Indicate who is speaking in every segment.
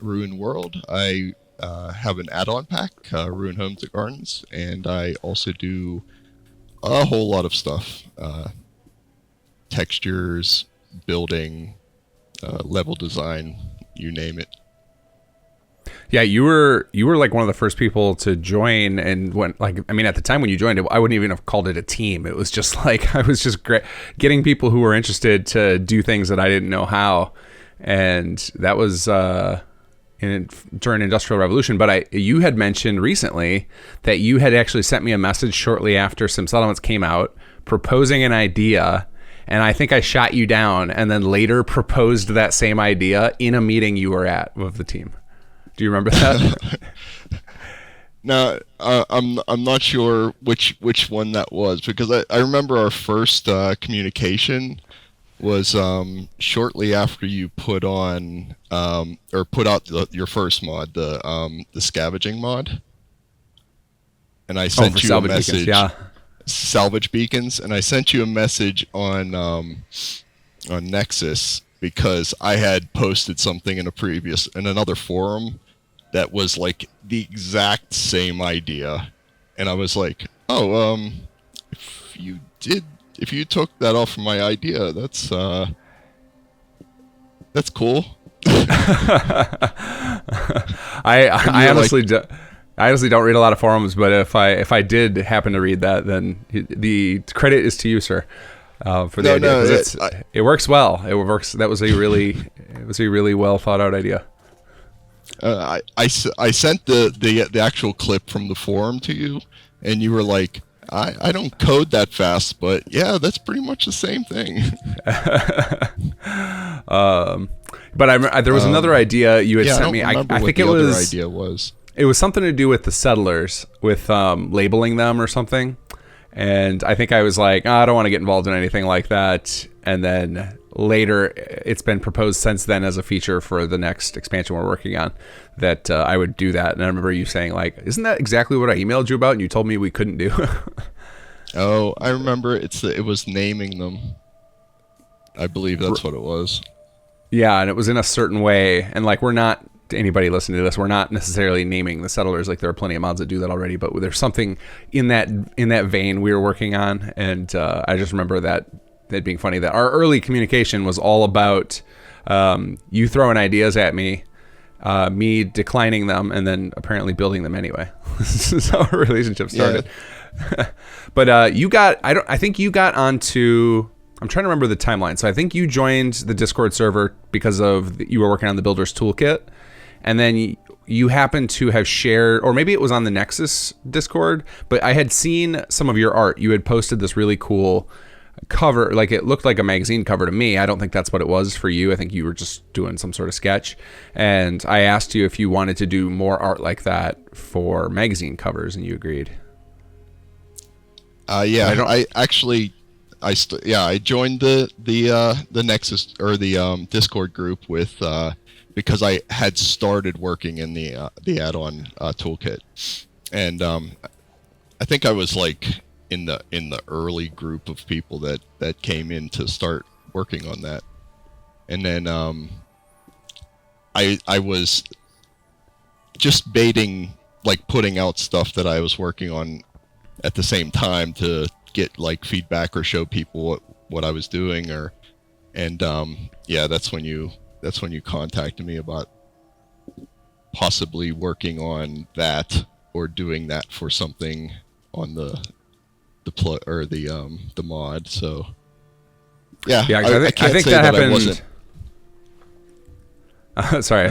Speaker 1: Ruin World. I have an add-on pack, Ruin Homes and Gardens, and I also do a whole lot of stuff: textures, building, level design, you name it.
Speaker 2: Yeah, you were like one of the first people to join, and when like I mean at the time when you joined it, I wouldn't even have called it a team. It was just like I was just getting people who were interested to do things that I didn't know how, and that was during Industrial Revolution. But you had mentioned recently that you had actually sent me a message shortly after Sim Settlements came out, proposing an idea. And I think I shot you down, and then later proposed that same idea in a meeting you were at with the team. Do you remember that?
Speaker 1: Now, I'm not sure which one that was, because I remember our first communication was shortly after you put on or put out your first mod, the scavenging mod, and I
Speaker 2: Oh, for
Speaker 1: sent you a
Speaker 2: salvage beacons,
Speaker 1: message,
Speaker 2: yeah.
Speaker 1: salvage beacons, and I sent you a message on Nexus because I had posted something in another forum that was like the exact same idea, and I was like, oh, if you did, if you took that off of my idea, that's cool.
Speaker 2: I
Speaker 1: And
Speaker 2: I
Speaker 1: you're like,
Speaker 2: honestly do, I honestly don't read a lot of forums, but if I did happen to read that, then the credit is to you, sir, for the
Speaker 1: no,
Speaker 2: idea,
Speaker 1: no,
Speaker 2: because it works well. It works. That was a really well thought out idea.
Speaker 1: I sent the actual clip from the forum to you, and you were like, I don't code that fast, but yeah, that's pretty much the same thing.
Speaker 2: But there was another idea you had
Speaker 1: Yeah, I
Speaker 2: sent
Speaker 1: don't
Speaker 2: me.
Speaker 1: remember
Speaker 2: I
Speaker 1: what
Speaker 2: think
Speaker 1: the other idea was.
Speaker 2: it was something to do with the settlers, with labeling them or something. And I think I was like, oh, I don't want to get involved in anything like that. And then later, it's been proposed since then as a feature for the next expansion we're working on, that I would do that. And I remember you saying, like, isn't that exactly what I emailed you about? And you told me we couldn't do.
Speaker 1: Oh, I remember. It was naming them. I believe that's what it was.
Speaker 2: Yeah, and it was in a certain way. And like, we're not, to anybody listening to this, we're not necessarily naming the settlers. Like, there are plenty of mods that do that already, but there's something in that vein we were working on. And I just remember that being funny, that our early communication was all about you throwing ideas at me, me declining them, and then apparently building them anyway. This is how our relationship started. Yeah. But I think you got onto, I'm trying to remember the timeline. So I think you joined the Discord server because you were working on the Builder's Toolkit, and then you happened to have shared, or maybe it was on the Nexus Discord, but I had seen some of your art. You had posted this really cool cover, like it looked like a magazine cover to me. I don't think that's what it was for you. I think you were just doing some sort of sketch, and I asked you if you wanted to do more art like that for magazine covers, and you agreed.
Speaker 1: Yeah, I actually, I joined the Nexus or the Discord group with because I had started working in the add-on toolkit, and I think I was like in the early group of people that came in to start working on that, and then I was just baiting, like putting out stuff that I was working on at the same time to get like feedback or show people what I was doing, and yeah, that's when you contacted me about possibly working on that or doing that for something on the mod. So yeah,
Speaker 2: Yeah,
Speaker 1: I
Speaker 2: I
Speaker 1: can't
Speaker 2: think
Speaker 1: say
Speaker 2: that
Speaker 1: that I
Speaker 2: happened.
Speaker 1: wasn't.
Speaker 2: Sorry, I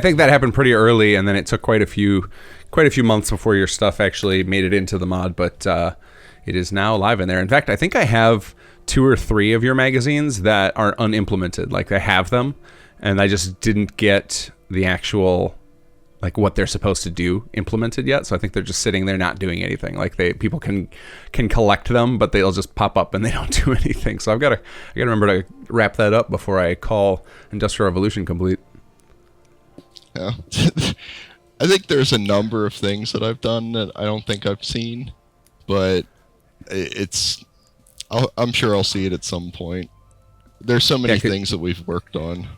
Speaker 2: think that happened pretty early, and then it took quite a few months before your stuff actually made it into the mod. But it is now live in there. In fact, I think I have 2 or 3 of your magazines that are unimplemented. Like, I have them, and I just didn't get the actual, like, what they're supposed to do implemented yet. So I think they're just sitting there not doing anything. Like, people can collect them, but they'll just pop up and they don't do anything. So I gotta remember to wrap that up before I call Industrial Revolution complete.
Speaker 1: Yeah. I think there's a number of things that I've done that I don't think I've seen, but I'm sure I'll see it at some point. There's so many things that we've worked on.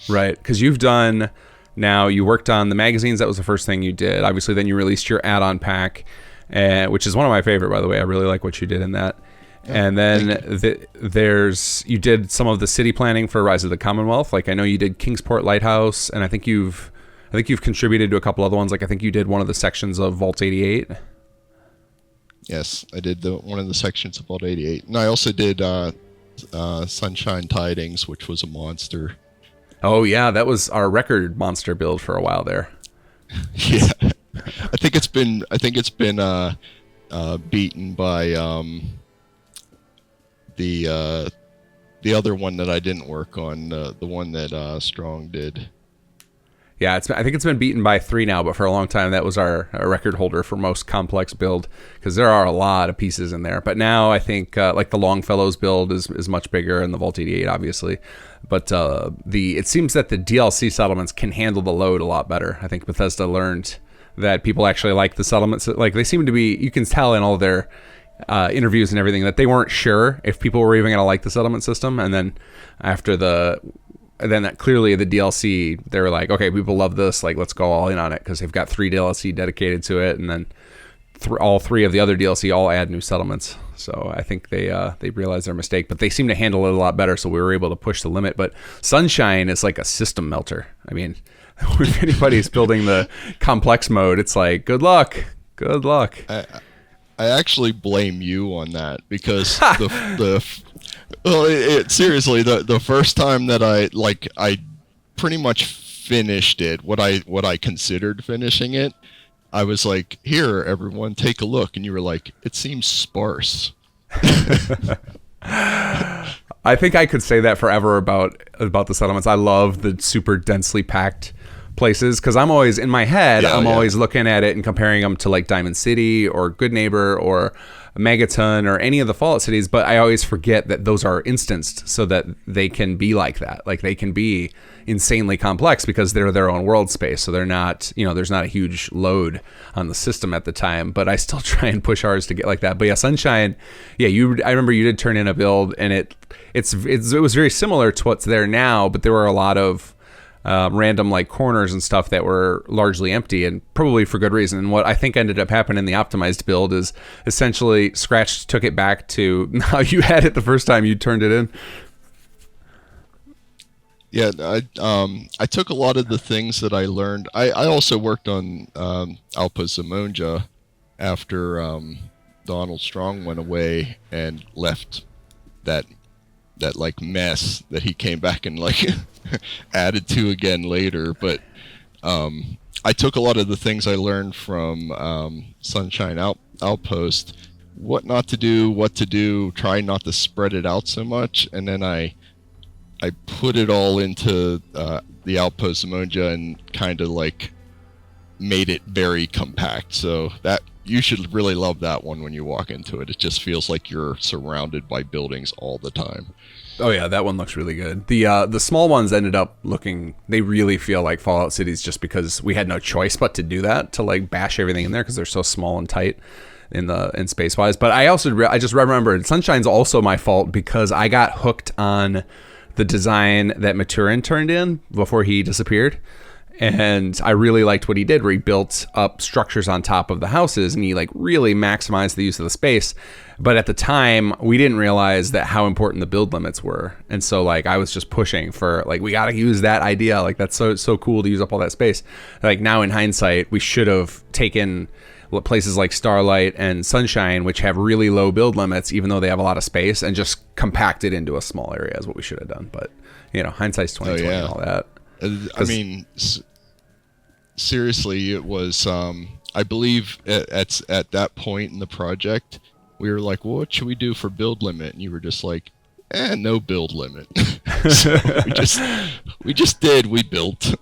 Speaker 2: Right, because you've done Now, you worked on the magazines. That was the first thing you did. Obviously, then you released your add-on pack, which is one of my favorite, by the way. I really like what you did in that. And then you did some of the city planning for Rise of the Commonwealth. Like, I know you did Kingsport Lighthouse, and I think you've contributed to a couple other ones. Like, I think you did one of the sections of Vault 88.
Speaker 1: Yes, I did one of the sections of Vault 88, and I also did Sunshine Tidings, which was a monster.
Speaker 2: Oh yeah, that was our record monster build for a while there.
Speaker 1: Yeah, I think it's been beaten by the other one that I didn't work on, the one that Strong did.
Speaker 2: Yeah, I think it's been beaten by 3 now, but for a long time that was our record holder for most complex build, because there are a lot of pieces in there. But now I think like the Longfellows build is much bigger, and the Vault 88 obviously. But it seems that the DLC settlements can handle the load a lot better. I think Bethesda learned that people actually like the settlements. Like, they seem to be, you can tell in all their interviews and everything that they weren't sure if people were even going to like the settlement system, and then that clearly the DLC, they were like, okay, people love this, like, let's go all in on it, because they've got 3 DLC dedicated to it, and then all 3 of the other DLC all add new settlements. So I think they realized their mistake, but they seem to handle it a lot better, so we were able to push the limit. But Sunshine is like a system melter. I mean, if anybody's building the complex mode, it's like, good luck.
Speaker 1: I actually blame you on that, because seriously, the first time that I pretty much finished it, what I considered finishing it, I was like, here, everyone, take a look, and you were like, it seems sparse.
Speaker 2: I think I could say that forever about the settlements. I love the super densely packed places, because I'm always in my head, always looking at it and comparing them to like Diamond City or Good Neighbor or Megaton or any of the Fallout cities, but I always forget that those are instanced so that they can be like that. Like, they can be insanely complex because they're their own world space, so they're not, there's not a huge load on the system at the time. But I still try and push ours to get like that. But yeah, Sunshine, I remember you did turn in a build, and it was very similar to what's there now, but there were a lot of random like corners and stuff that were largely empty, and probably for good reason. And what I think ended up happening in the optimized build is essentially Scratch took it back to how you had it the first time you turned it in.
Speaker 1: Yeah, I took a lot of the things that I learned. I also worked on Alpa Zamonja after Donald Strong went away and left that like mess that he came back and like added to again later. But I took a lot of the things I learned from Sunshine Outpost, what not to do, what to do, try not to spread it out so much, and then I put it all into the Outpost Zamonja and kind of like made it very compact. So that you should really love that one when you walk into it. It just feels like you're surrounded by buildings all the time.
Speaker 2: Oh yeah, that one looks really good. The small ones ended up looking, they really feel like Fallout cities, just because we had no choice but to do that, to like bash everything in there because they're so small and tight in space wise. But I just remembered Sunshine's also my fault because I got hooked on the design that Maturin turned in before he disappeared. And I really liked what he did, where he built up structures on top of the houses, and he like really maximized the use of the space. But at the time, we didn't realize that how important the build limits were. And so like I was just pushing for like, we got to use that idea. Like that's so cool to use up all that space. Like now in hindsight, we should have taken places like Starlight and Sunshine, which have really low build limits, even though they have a lot of space, and just compact it into a small area is what we should have done. But hindsight's 2020 and all that.
Speaker 1: I mean, seriously, it was. I believe at that point in the project, we were like, well, "What should we do for build limit?" And you were just like, no build limit." So we just did. We built.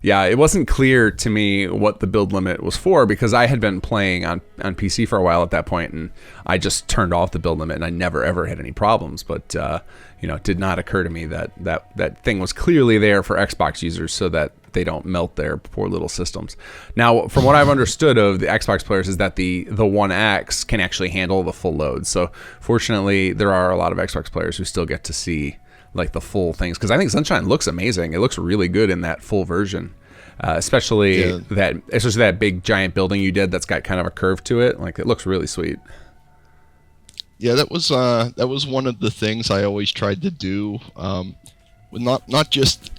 Speaker 2: Yeah, it wasn't clear to me what the build limit was for, because I had been playing on PC for a while at that point, and I just turned off the build limit, and I never ever had any problems. But it did not occur to me that thing was clearly there for Xbox users so that they don't melt their poor little systems. Now, from what I've understood of the Xbox players, is that the One X can actually handle the full load. So fortunately, there are a lot of Xbox players who still get to see like the full things, because I think Sunshine looks amazing. It looks really good in that full version, especially
Speaker 1: Yeah.
Speaker 2: that big giant building you did that's got kind of a curve to it. Like, it looks really sweet.
Speaker 1: Yeah, that was one of the things I always tried to do. With not just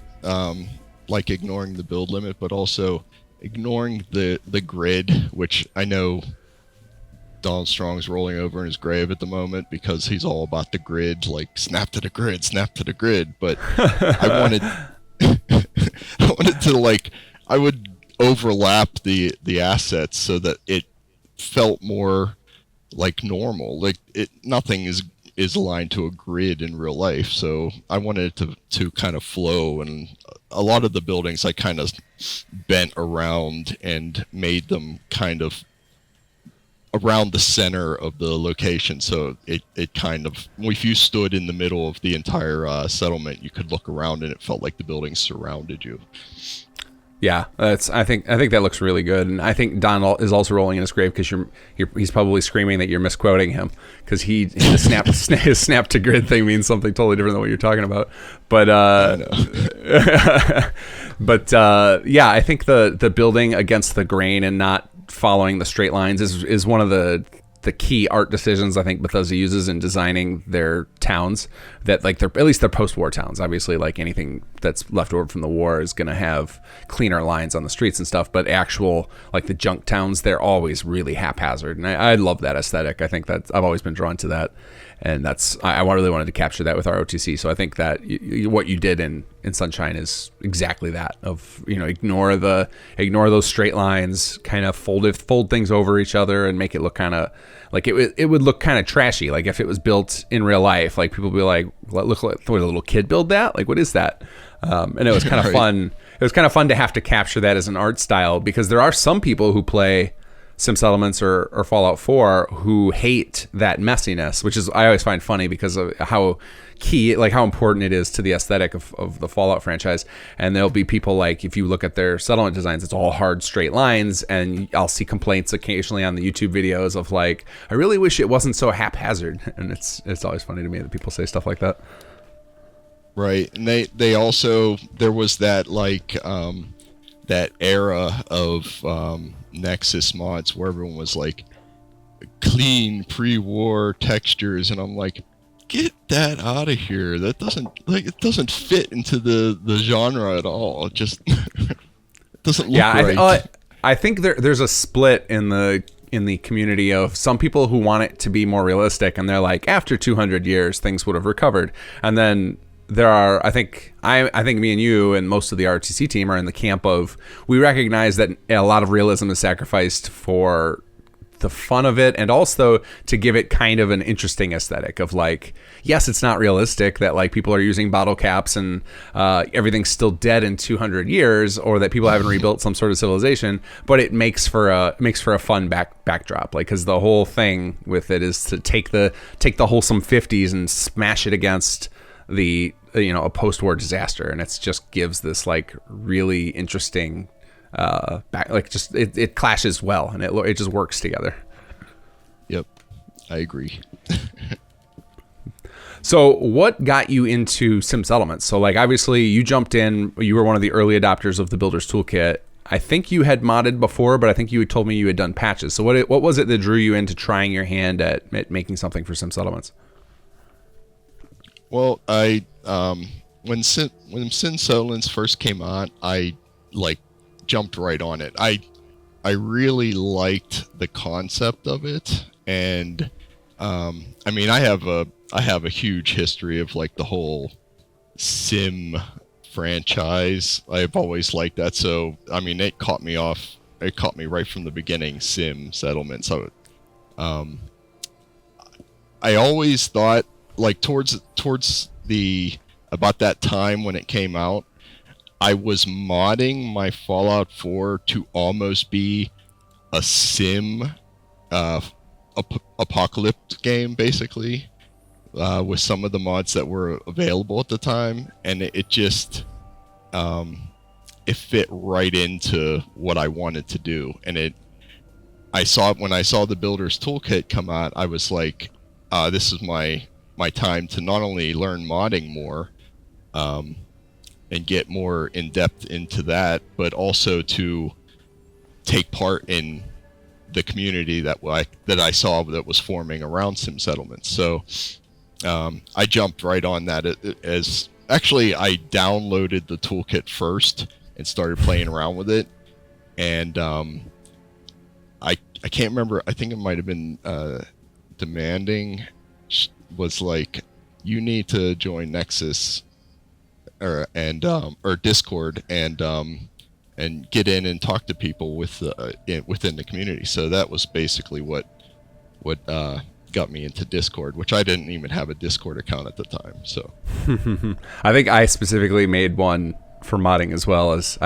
Speaker 1: like ignoring the build limit, but also ignoring the grid, which I know Donald Strong's rolling over in his grave at the moment because he's all about the grid, like snap to the grid, snap to the grid. But I wanted, I wanted to like, I would overlap the assets so that it felt more like normal. Like nothing is aligned to a grid in real life. So I wanted it to kind of flow, and a lot of the buildings I kind of bent around and made them kind of around the center of the location, so it kind of, if you stood in the middle of the entire settlement, you could look around and it felt like the buildings surrounded you.
Speaker 2: Yeah, I think that looks really good, and I think Don is also rolling in his grave because he's probably screaming that you're misquoting him, because the his snap to grid thing means something totally different than what you're talking about. But yeah, I think the building against the grain and not following the straight lines is one of the key art decisions I think Bethesda uses in designing their towns, that like at least their post-war towns. Obviously, like anything that's left over from the war is going to have cleaner lines on the streets and stuff, but actual like the junk towns, they're always really haphazard, and I love that aesthetic. I think that I've always been drawn to that, and I really wanted to capture that with our OTC. So I think that what you did in Sunshine is exactly that, of ignore those straight lines, kind of fold things over each other and make it look kind of like it would look kind of trashy. Like if it was built in real life, like people would be like, look like, would a little kid build that? Like, what is that? And it was kind of
Speaker 1: Right.
Speaker 2: fun. It was kind of fun to have to capture that as an art style, because there are some people who play Sim Settlements or Fallout 4 who hate that messiness, which is I always find funny because of how important it is to the aesthetic of the Fallout franchise. And there'll be people, like, if you look at their settlement designs, it's all hard straight lines, and I'll see complaints occasionally on the YouTube videos of like, I really wish it wasn't so haphazard. And it's always funny to me that people say stuff like that.
Speaker 1: Right, and they also, there was that like that era of Nexus mods where everyone was like clean pre-war textures, and I'm like, get that out of here. That it doesn't fit into the genre at all. It just it doesn't look right.
Speaker 2: I think there's a split in the community of some people who want it to be more realistic, and they're like, after 200 years things would have recovered. And then there are, I think me and you and most of the RTC team are in the camp of, we recognize that a lot of realism is sacrificed for the fun of it, and also to give it kind of an interesting aesthetic of like, yes, it's not realistic that like people are using bottle caps and everything's still dead in 200 years, or that people haven't rebuilt some sort of civilization, but it makes for a fun backdrop, like, because the whole thing with it is to take the wholesome 50s and smash it against a post-war disaster, and it just gives this like really interesting it clashes well, and it just works together.
Speaker 1: Yep, I agree.
Speaker 2: So what got you into Sim Settlements? So like, obviously you jumped in, you were one of the early adopters of the Builder's Toolkit. I think you had modded before, but I think you had told me you had done patches. So what was it that drew you into trying your hand at making something for Sim Settlements?
Speaker 1: Well, when Sim Settlements first came out, I like jumped right on it. I really liked the concept of it, and I mean, I have a huge history of like the whole Sim franchise. I've always liked that, so I mean, it caught me right from the beginning, Sim Settlements. So I always thought, like, towards the about that time when it came out, I was modding my Fallout 4 to almost be a sim apocalypse game, basically, with some of the mods that were available at the time, and it just it fit right into what I wanted to do. And when I saw the Builder's Toolkit come out, I was like, this is my time to not only learn modding more, and get more in depth into that, but also to take part in the community that I saw that was forming around sim settlements. So I jumped right on that. As actually, I downloaded the toolkit first and started playing around with it, and I can't remember. I think it might have been demanding was like, you need to join Nexus or Discord and get in and talk to people within the community. So that was basically what got me into Discord, which I didn't even have a Discord account at the time. So
Speaker 2: I think I specifically made one for modding as well. As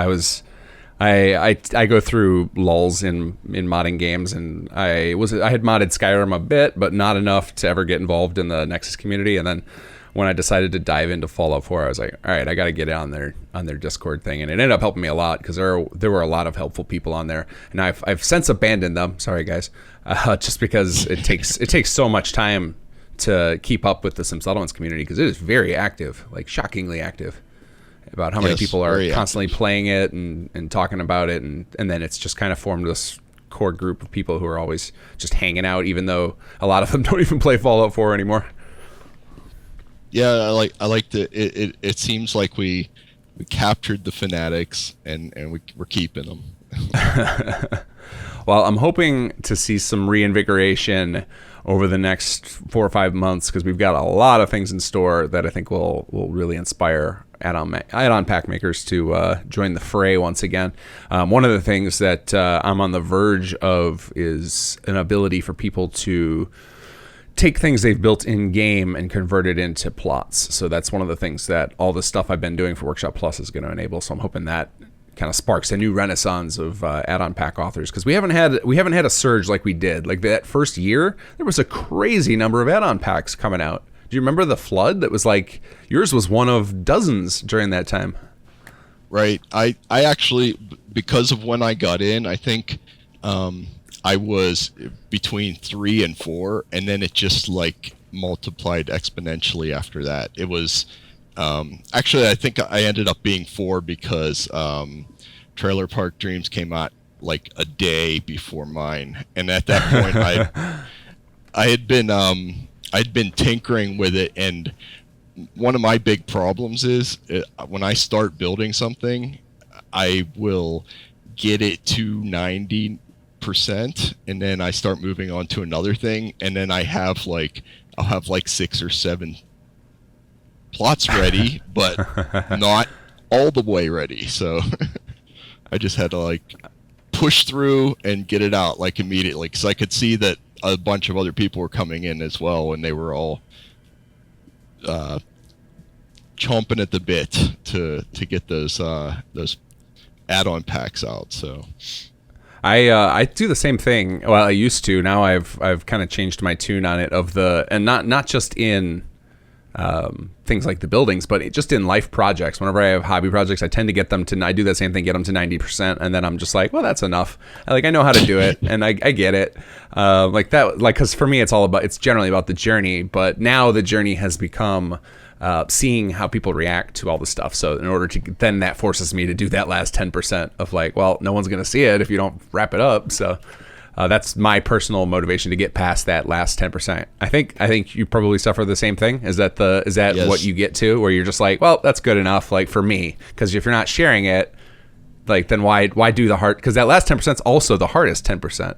Speaker 2: I go through lulls in modding games, and I had modded Skyrim a bit, but not enough to ever get involved in the Nexus community. And then when I decided to dive into Fallout 4, I was like, all right, I got to get on their Discord thing, and it ended up helping me a lot because there were a lot of helpful people on there, and I've since abandoned them. Sorry guys, just because it takes so much time to keep up with the Sim Settlements community, because it is very active, like shockingly active, about how many people are constantly playing it and talking about it, and then it's just kind of formed this core group of people who are always just hanging out, even though a lot of them don't even play Fallout 4 anymore.
Speaker 1: Yeah, I like the it seems like we captured the fanatics and we're keeping them.
Speaker 2: Well, I'm hoping to see some reinvigoration over the next 4 or 5 months, because we've got a lot of things in store that I think will really inspire add-on pack makers to join the fray once again. One of the things that I'm on the verge of is an ability for people to take things they've built in game and convert it into plots. So that's one of the things that all the stuff I've been doing for Workshop Plus is going to enable. So I'm hoping that kind of sparks a new renaissance of add-on pack authors, because we haven't had a surge like we did. Like that first year, there was a crazy number of add-on packs coming out. Do you remember the flood? That was like, yours was one of dozens during that time.
Speaker 1: Right. I actually, because of when I got in, I think I was between 3 and 4, and then it just like multiplied exponentially after that. It was actually, I think I ended up being 4 because Trailer Park Dreams came out like a day before mine, and at that point I'd been tinkering with it, and one of my big problems is when I start building something, I will get it to 90%, and then I start moving on to another thing, and then I'll have like 6 or 7 plots ready, but not all the way ready. So I just had to like push through and get it out like immediately, because I could see that a bunch of other people were coming in as well, and they were all chomping at the bit to get those add-on packs out. So
Speaker 2: I do the same thing. Well, I used to. Now I've kind of changed my tune on it, and not just in things like the buildings, but just in life projects. Whenever I have hobby projects, I tend to get them to, I do that same thing, get them to 90%, and then I'm just like, well, that's enough. I know how to do it, and I get it. Like that, like, because for me, it's generally about the journey, but now the journey has become seeing how people react to all the stuff. So in order to, then that forces me to do that last 10% of like, well, no one's going to see it if you don't wrap it up. So that's my personal motivation to get past that last 10%. I think you probably suffer the same thing. Is that yes, what you get to, where you're just like, well, that's good enough, like for me, because if you're not sharing it, like then why do the hard? Because that last 10% is also the hardest 10%.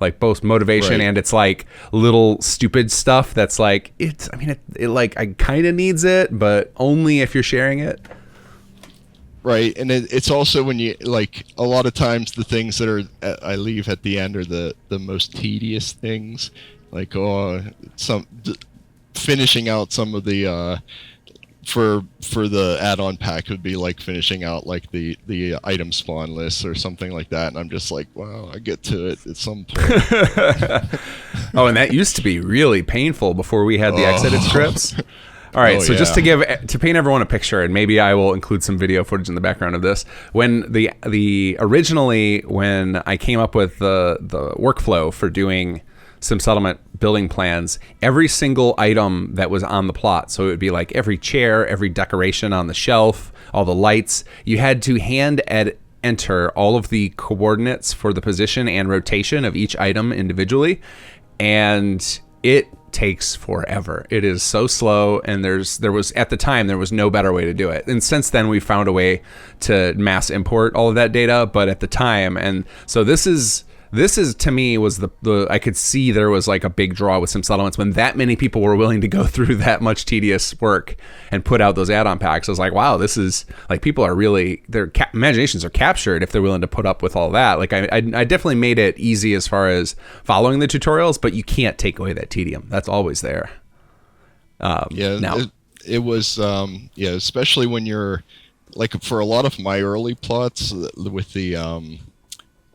Speaker 2: Like both motivation, right, and it's like little stupid stuff that's like it like I kind of needs it, but only if you're sharing it.
Speaker 1: Right, and it's also when you, like, a lot of times the things that I leave at the end are the most tedious things, like finishing out some of the for the add-on pack would be like finishing out like the item spawn list or something like that, and I'm just like, wow, I get to it at some point.
Speaker 2: Oh, and that used to be really painful before we had the exited scripts. All right, so yeah. Just to paint everyone a picture, and maybe I will include some video footage in the background of this. When originally when I came up with the workflow for doing Sim Settlement building plans, every single item that was on the plot, so it would be like every chair, every decoration on the shelf, all the lights, you had to enter all of the coordinates for the position and rotation of each item individually, and it takes forever. It is so slow, and there was at the time there was no better way to do it. And since then we found a way to mass import all of that data, but at the time, and so this is to me was the I could see there was like a big draw with Sim Settlements when that many people were willing to go through that much tedious work and put out those add-on packs. I was like, wow, this is like, people are really, their imaginations are captured if they're willing to put up with all that. Like I definitely made it easy as far as following the tutorials, but you can't take away that tedium. That's always there.
Speaker 1: It was especially when you're like, for a lot of my early plots with the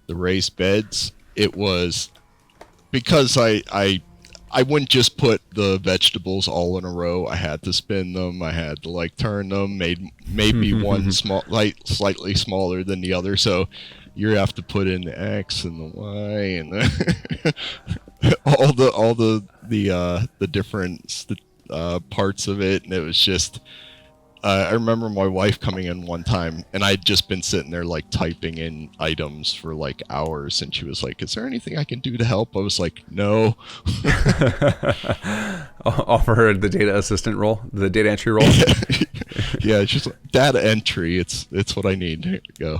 Speaker 1: raised beds, it was because I wouldn't just put the vegetables all in a row. I had to spin them. I had to like turn them, maybe one slightly smaller than the other. So you have to put in the X and the Y and all the different parts of it, and it was just. I remember my wife coming in one time, and I'd just been sitting there like typing in items for like hours, and she was like, "Is there anything I can do to help?" I was like, "No."
Speaker 2: Offer her the data assistant role, the data entry role.
Speaker 1: Yeah, she's like, data entry. It's what I need. Here you go.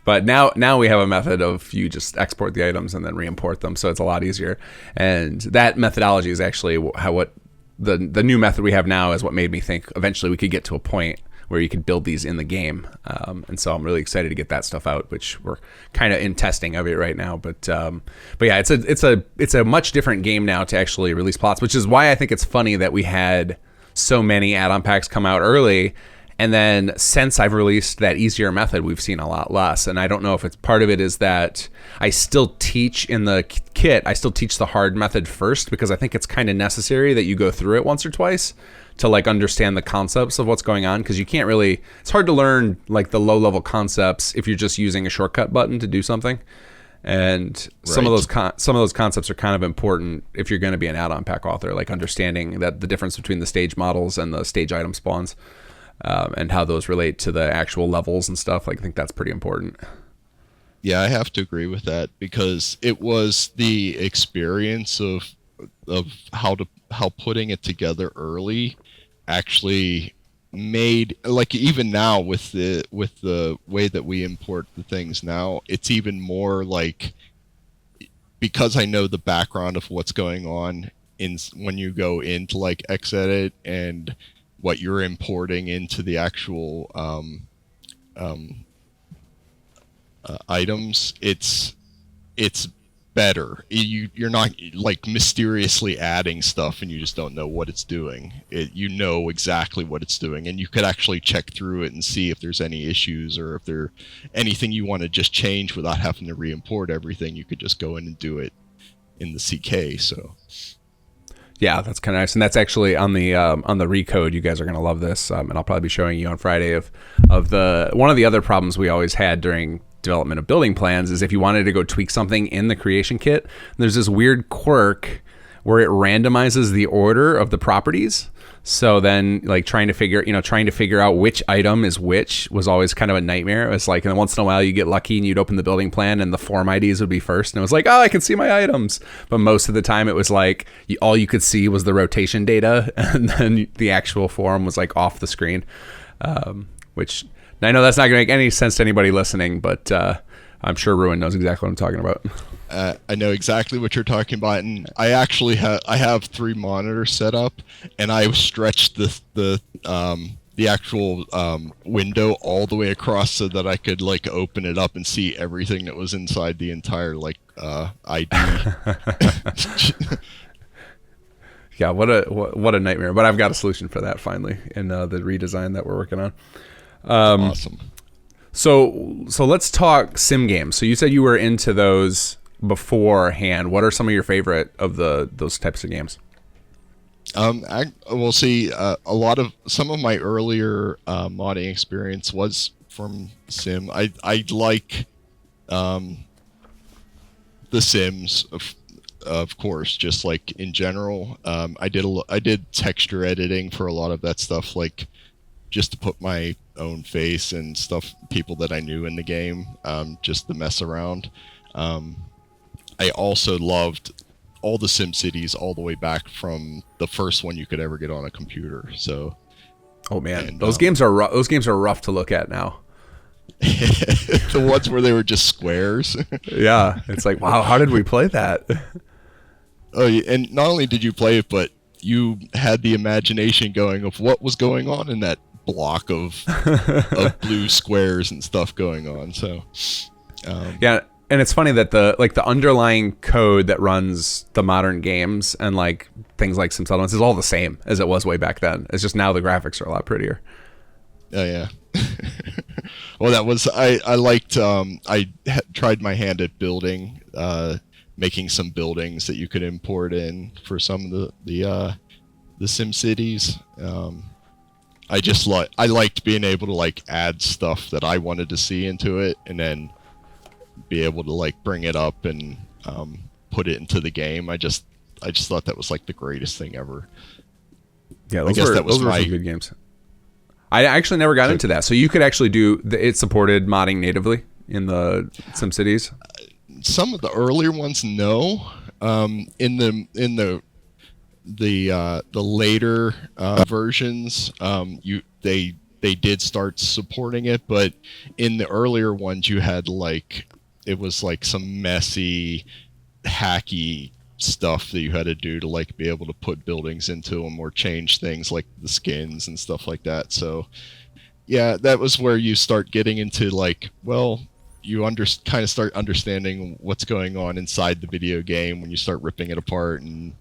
Speaker 2: But now we have a method of you just export the items and then re-import them, so it's a lot easier. And that methodology is actually what the new method we have now is what made me think eventually we could get to a point where you could build these in the game. And so I'm really excited to get that stuff out, which we're kind of in testing of it right now. But yeah, it's a much different game now to actually release plots, which is why I think it's funny that we had so many add-on packs come out early. And then since I've released that easier method, we've seen a lot less. And I don't know if it's part of it is that I still teach in the kit, I still teach the hard method first, because I think it's kind of necessary that you go through it once or twice to like understand the concepts of what's going on. Because you can't really, it's hard to learn like the low level concepts if you're just using a shortcut button to do something. And some of those concepts are kind of important if you're going to be an add-on pack author, like understanding that the difference between the stage models and the stage item spawns. And how those relate to the actual levels and stuff. Like, I think that's pretty important.
Speaker 1: Yeah, I have to agree with that, because it was the experience of how putting it together early actually made, like, even now with the way that we import the things now, it's even more like, because I know the background of what's going on when you go into like Xedit and what you're importing into the actual items, it's better. You're not like mysteriously adding stuff and you just don't know what it's doing. You know exactly what it's doing, and you could actually check through it and see if there's any issues, or if there's anything you want to just change without having to re-import everything. You could just go in and do it in the CK. So
Speaker 2: yeah, that's kind of nice, and that's actually on the recode. You guys are gonna love this, and I'll probably be showing you on Friday of the one of the other problems we always had during development of building plans is if you wanted to go tweak something in the creation kit, there's this weird quirk where it randomizes the order of the properties. So then, like trying to figure out which item is which was always kind of a nightmare. It was like, and once in a while you get lucky and you'd open the building plan and the form IDs would be first, and it was like, oh, I can see my items. But most of the time it was like all you could see was the rotation data, and then the actual form was like off the screen. Which I know that's not going to make any sense to anybody listening, but I'm sure Ruin knows exactly what I'm talking about.
Speaker 1: I know exactly what you're talking about, and I actually have 3 monitors set up, and I stretched the actual window all the way across so that I could like open it up and see everything that was inside the entire like ID.
Speaker 2: Yeah, what a nightmare! But I've got a solution for that finally in the redesign that we're working on.
Speaker 1: Awesome.
Speaker 2: So let's talk sim games. So you said you were into those beforehand. What are some of your favorite of those types of games?
Speaker 1: We'll see. Some of my earlier modding experience was from sim. I like The Sims. of course, just like in general. I did texture editing for a lot of that stuff, like just to put my own face and stuff, people that I knew in the game, just to mess around. I also loved all the SimCities all the way back from the first one you could ever get on a computer. So,
Speaker 2: oh man, and, those games are those games are rough to look at now.
Speaker 1: The ones where they were just squares.
Speaker 2: Yeah, it's like, wow, how did we play that?
Speaker 1: Oh, and not only did you play it, but you had the imagination going of what was going on in that block of blue squares and stuff going on. So,
Speaker 2: yeah. And it's funny that the underlying code that runs the modern games and like things like Sim Settlements is all the same as it was way back then. It's just now the graphics are a lot prettier.
Speaker 1: Oh yeah. Well, that was I liked. I tried my hand at building, making some buildings that you could import in for some of the Sim Cities. I liked being able to like add stuff that I wanted to see into it, and then be able to like bring it up and put it into the game. I just thought that was like the greatest thing ever.
Speaker 2: Yeah, those were some good games. I actually never got into that. So you could actually it supported modding natively in the SimCities?
Speaker 1: Some of the earlier ones, no. In the later versions, they did start supporting it, but in the earlier ones you had like, it was like some messy, hacky stuff that you had to do to like be able to put buildings into them or change things like the skins and stuff like that. So yeah, that was where you start getting into like, well, you kind of start understanding what's going on inside the video game when you start ripping it apart and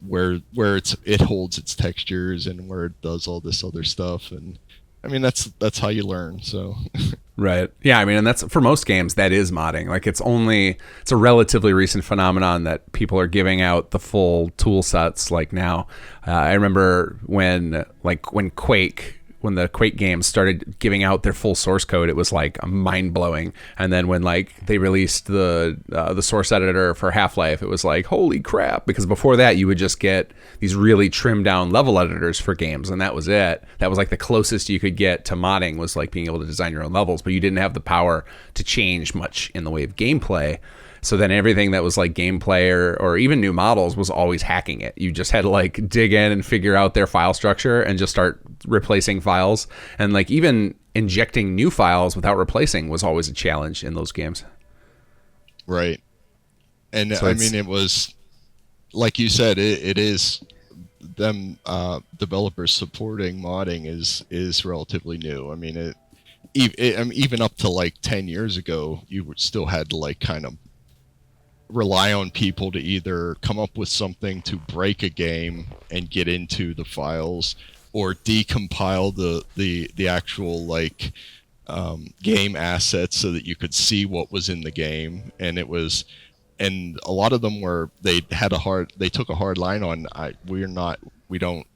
Speaker 1: where it holds its textures and where it does all this other stuff. And I mean, that's how you learn. So
Speaker 2: right. Yeah, I mean, and that's for most games that is modding. Like it's a relatively recent phenomenon that people are giving out the full tool sets like now. I remember when the Quake games started giving out their full source code, it was like mind blowing. And then when like they released the source editor for Half-Life, it was like, holy crap! Because before that, you would just get these really trimmed down level editors for games, and that was it. That was like the closest you could get to modding, was like being able to design your own levels, but you didn't have the power to change much in the way of gameplay. So then everything that was like gameplay or even new models was always hacking it. You just had to like dig in and figure out their file structure and just start replacing files. And like even injecting new files without replacing was always a challenge in those games.
Speaker 1: Right. And so I mean, it was, like you said, it is them developers supporting modding is relatively new. I mean, even up to like 10 years ago, you still had to like kind of rely on people to either come up with something to break a game and get into the files, or decompile the actual like game assets so that you could see what was in the game. And a lot of them they took a hard line on, we don't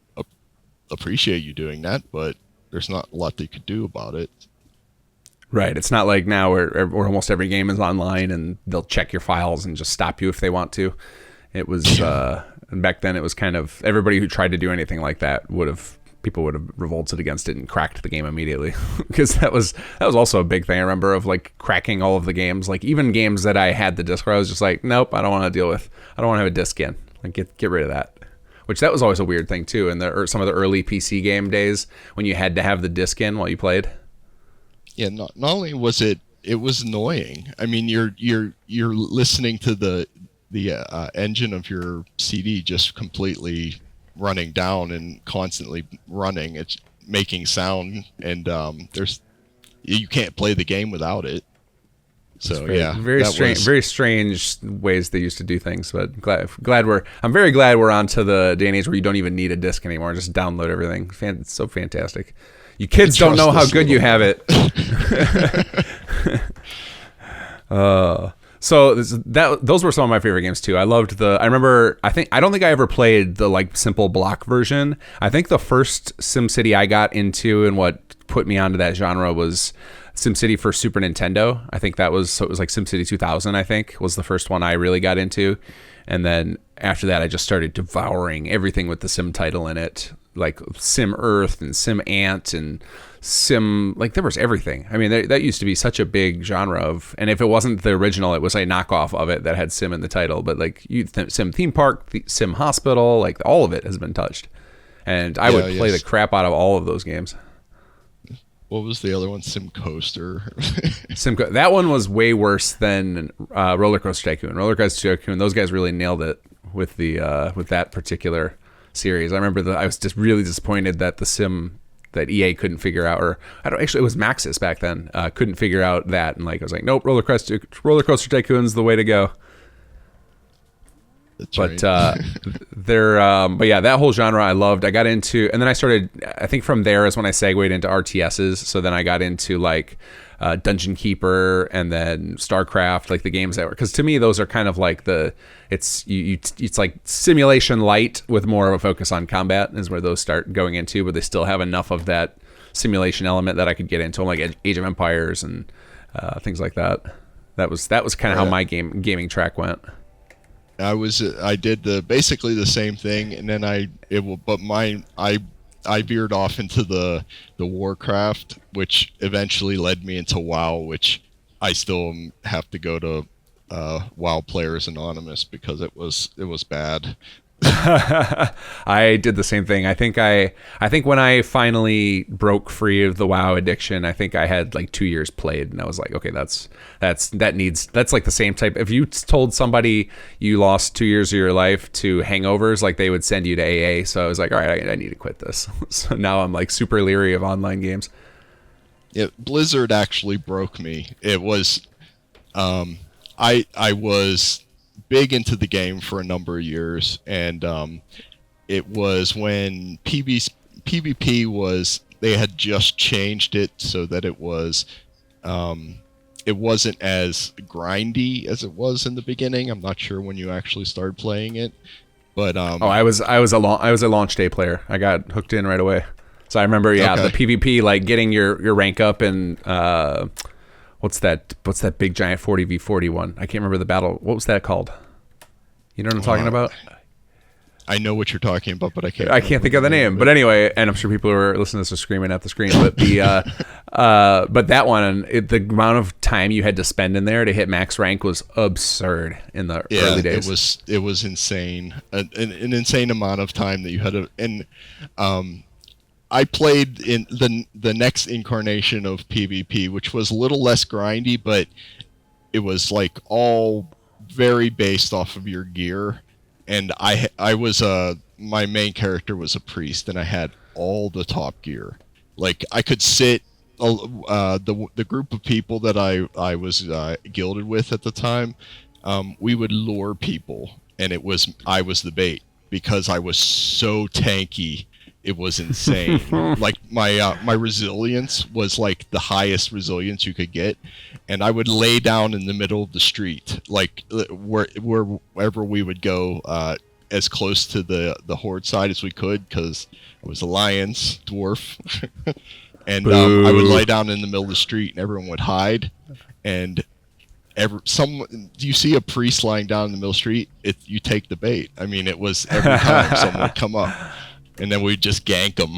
Speaker 1: appreciate you doing that, but there's not a lot they could do about it.
Speaker 2: Right. It's not like now where almost every game is online and they'll check your files and just stop you if they want to. It was back then it was kind of everybody who tried to do anything like that people would have revolted against it and cracked the game immediately. Because that was also a big thing. I remember of like cracking all of the games, like even games that I had the disc where I was just like, nope, I don't want to have a disc in. Like get rid of that. Which that was always a weird thing too. In some of the early PC game days when you had to have the disc in while you played.
Speaker 1: Yeah, not only was it was annoying. I mean, you're listening to the engine of your CD just completely running down and constantly running. It's making sound, and you can't play the game without it. So yeah,
Speaker 2: very strange ways they used to do things. But I'm very glad we're on to the day and age where you don't even need a disc anymore. Just download everything. It's so fantastic. You kids don't know how good you have it. So those were some of my favorite games too. I loved I don't think I ever played the like simple block version. I think the first SimCity I got into and what put me onto that genre was SimCity for Super Nintendo. I think that was, so it was like SimCity 2000, I think, was the first one I really got into. And then after that, I just started devouring everything with the Sim title in it, like Sim Earth and Sim Ant and Sim, like there was everything. I mean, that used to be such a big genre of, and if it wasn't the original, it was a knockoff of it that had Sim in the title. But like Sim Theme Park, the Sim Hospital, like all of it has been touched. And I would play the crap out of all of those games.
Speaker 1: What was the other one? Sim Coaster.
Speaker 2: That one was way worse than Roller Coaster Tycoon. Roller Coaster Tycoon, those guys really nailed it with the with that particular series. I remember that I was just really disappointed that the Sim that EA couldn't figure out, or I don't actually, it was Maxis back then, couldn't figure out that, and like I was like, nope, Roller Coaster Tycoon's the way to go.
Speaker 1: That's
Speaker 2: but
Speaker 1: right.
Speaker 2: but yeah, that whole genre I loved. I got into, and then I started, I think from there is when I segued into RTSs. So then I got into like Dungeon Keeper and then StarCraft, like the games that were, because to me those are kind of like it's like simulation light with more of a focus on combat is where those start going into, but they still have enough of that simulation element that I could get into, like Age of Empires and things like that. That was kind of how my gaming track went.
Speaker 1: I did basically the same thing, and then I veered off into the Warcraft, which eventually led me into WoW, which I still have to go to WoW Players Anonymous because it was bad.
Speaker 2: I did the same thing. I think when I finally broke free of the WoW addiction, I think I had like 2 years played, and I was like, okay, that's like the same type. If you told somebody you lost 2 years of your life to hangovers, like they would send you to AA. So I was like, all right, I need to quit this. So now I'm like super leery of online games.
Speaker 1: Yeah, Blizzard actually broke me. It was, I was big into the game for a number of years, and it was when PvP was, they had just changed it so that it was it wasn't as grindy as it was in the beginning. I'm not sure when you actually started playing it, but
Speaker 2: I was a launch day player. I got hooked in right away. So I remember, the PvP, like getting your rank up, and what's that big giant 40v40 one? I can't remember the battle. What was that called? You know what I'm talking about?
Speaker 1: I know what you're talking about, but I can't
Speaker 2: think of the name. But anyway, and I'm sure people who are listening to this are screaming at the screen. But but that one, the amount of time you had to spend in there to hit max rank was absurd in the early days.
Speaker 1: It was insane, an insane amount of time that you had to. And I played in the next incarnation of PvP, which was a little less grindy, but it was like all very based off of your gear. And I was my main character was a priest, and I had all the top gear. Like I could sit the group of people that I was guilded with at the time. We would lure people, and I was the bait because I was so tanky. It was insane. Like my resilience was like the highest resilience you could get, and I would lay down in the middle of the street, like wherever we would go, as close to the horde side as we could, because I was alliance dwarf, and I would lay down in the middle of the street, and everyone would hide, and you see a priest lying down in the middle of the street, you take the bait. I mean, it was every time someone would come up. And then we'd just gank them.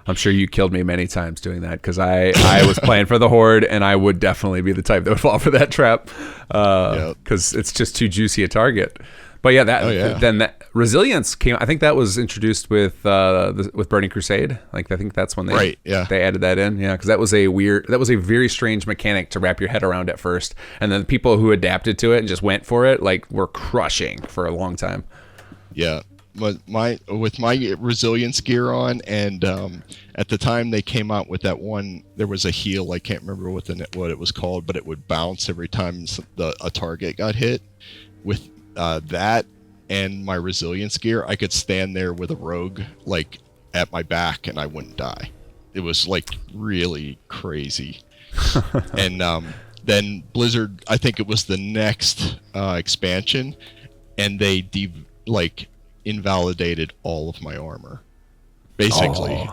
Speaker 2: I'm sure you killed me many times doing that, because I was playing for the Horde, and I would definitely be the type that would fall for that trap, because it's just too juicy a target. But yeah, then that resilience came. I think that was introduced with Burning Crusade. Like I think that's when they added that in. Yeah, because that was a very strange mechanic to wrap your head around at first, and then the people who adapted to it and just went for it like were crushing for a long time.
Speaker 1: Yeah. With my resilience gear on, and at the time they came out with that one, there was a heal, I can't remember what it was called, but it would bounce every time a target got hit. With that and my resilience gear, I could stand there with a rogue like at my back and I wouldn't die. It was like really crazy. And then Blizzard, I think it was the next expansion, and they invalidated all of my armor, basically.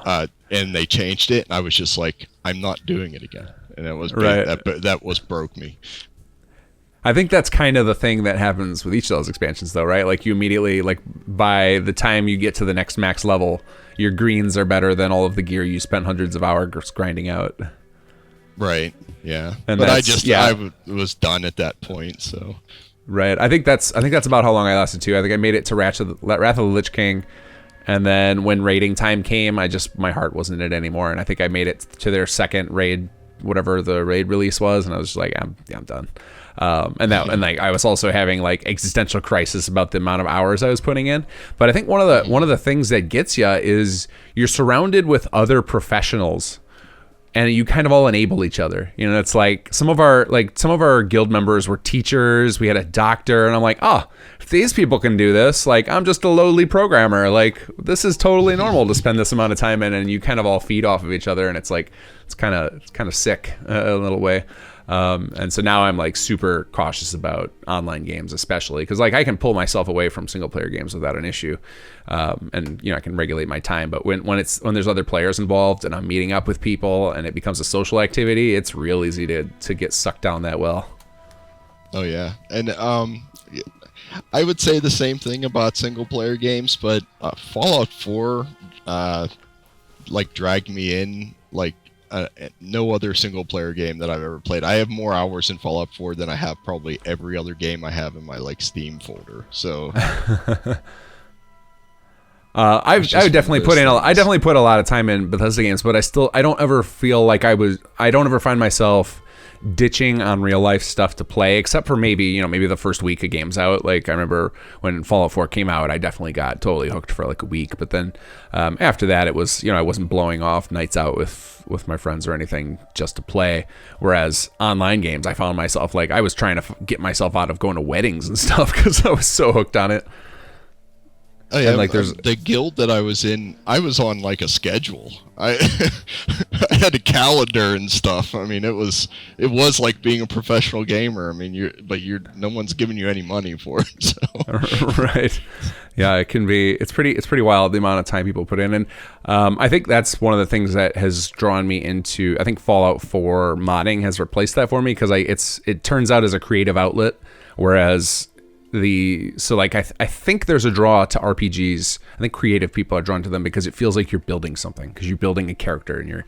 Speaker 1: And they changed it, and I was just like, I'm not doing it again. and it was
Speaker 2: Right.
Speaker 1: that was broke me.
Speaker 2: I think that's kind of the thing that happens with each of those expansions, though, right? Like you immediately, like by the time you get to the next max level, your greens are better than all of the gear you spent hundreds of hours grinding out.
Speaker 1: Right. Yeah.
Speaker 2: And
Speaker 1: But
Speaker 2: that's,
Speaker 1: was done at that point. So.
Speaker 2: Right. I think that's about how long I lasted too. I think I made it to Wrath of the Lich King, and then when raiding time came, my heart wasn't in it anymore, and I think I made it to their second raid, whatever the raid release was, and I was just like, I'm done. And I was also having like existential crisis about the amount of hours I was putting in. But I think one of the things that gets you is you're surrounded with other professionals, and you kind of all enable each other. You know, it's like some of our guild members were teachers. We had a doctor, and I'm like, oh, if these people can do this, like I'm just a lowly programmer. Like this is totally normal to spend this amount of time in, and you kind of all feed off of each other, and it's like it's kind of sick in a little way. And so now I'm like super cautious about online games, especially because like I can pull myself away from single player games without an issue. And I can regulate my time, but when there's other players involved and I'm meeting up with people and it becomes a social activity, it's real easy to get sucked down that well.
Speaker 1: Oh yeah. And, I would say the same thing about single player games, but, Fallout 4, like dragged me in, like, no other single player game that I've ever played. I have more hours in Fallout 4 than I have probably every other game I have in my like Steam folder. So
Speaker 2: I definitely put a lot of time in Bethesda games, but I don't ever feel like I don't ever find myself ditching on real life stuff to play, except for maybe the first week of games out. Like I remember when Fallout 4 came out, I definitely got totally hooked for like a week, but then after that it was, I wasn't blowing off nights out with my friends or anything just to play. Whereas online games, I found myself like I was trying to get myself out of going to weddings and stuff because I was so hooked on it.
Speaker 1: Oh yeah,
Speaker 2: and like there's
Speaker 1: the guild that I was in, I was on like a schedule. I I had a calendar and stuff. I mean, it was like being a professional gamer. I mean, no one's giving you any money for it. So.
Speaker 2: Right. Yeah, it's pretty wild the amount of time people put in, and I think that's one of the things that has drawn me into. I think Fallout 4 modding has replaced that for me because it turns out as a creative outlet, whereas I think there's a draw to RPGs. I think creative people are drawn to them because it feels like you're building something, because you're building a character and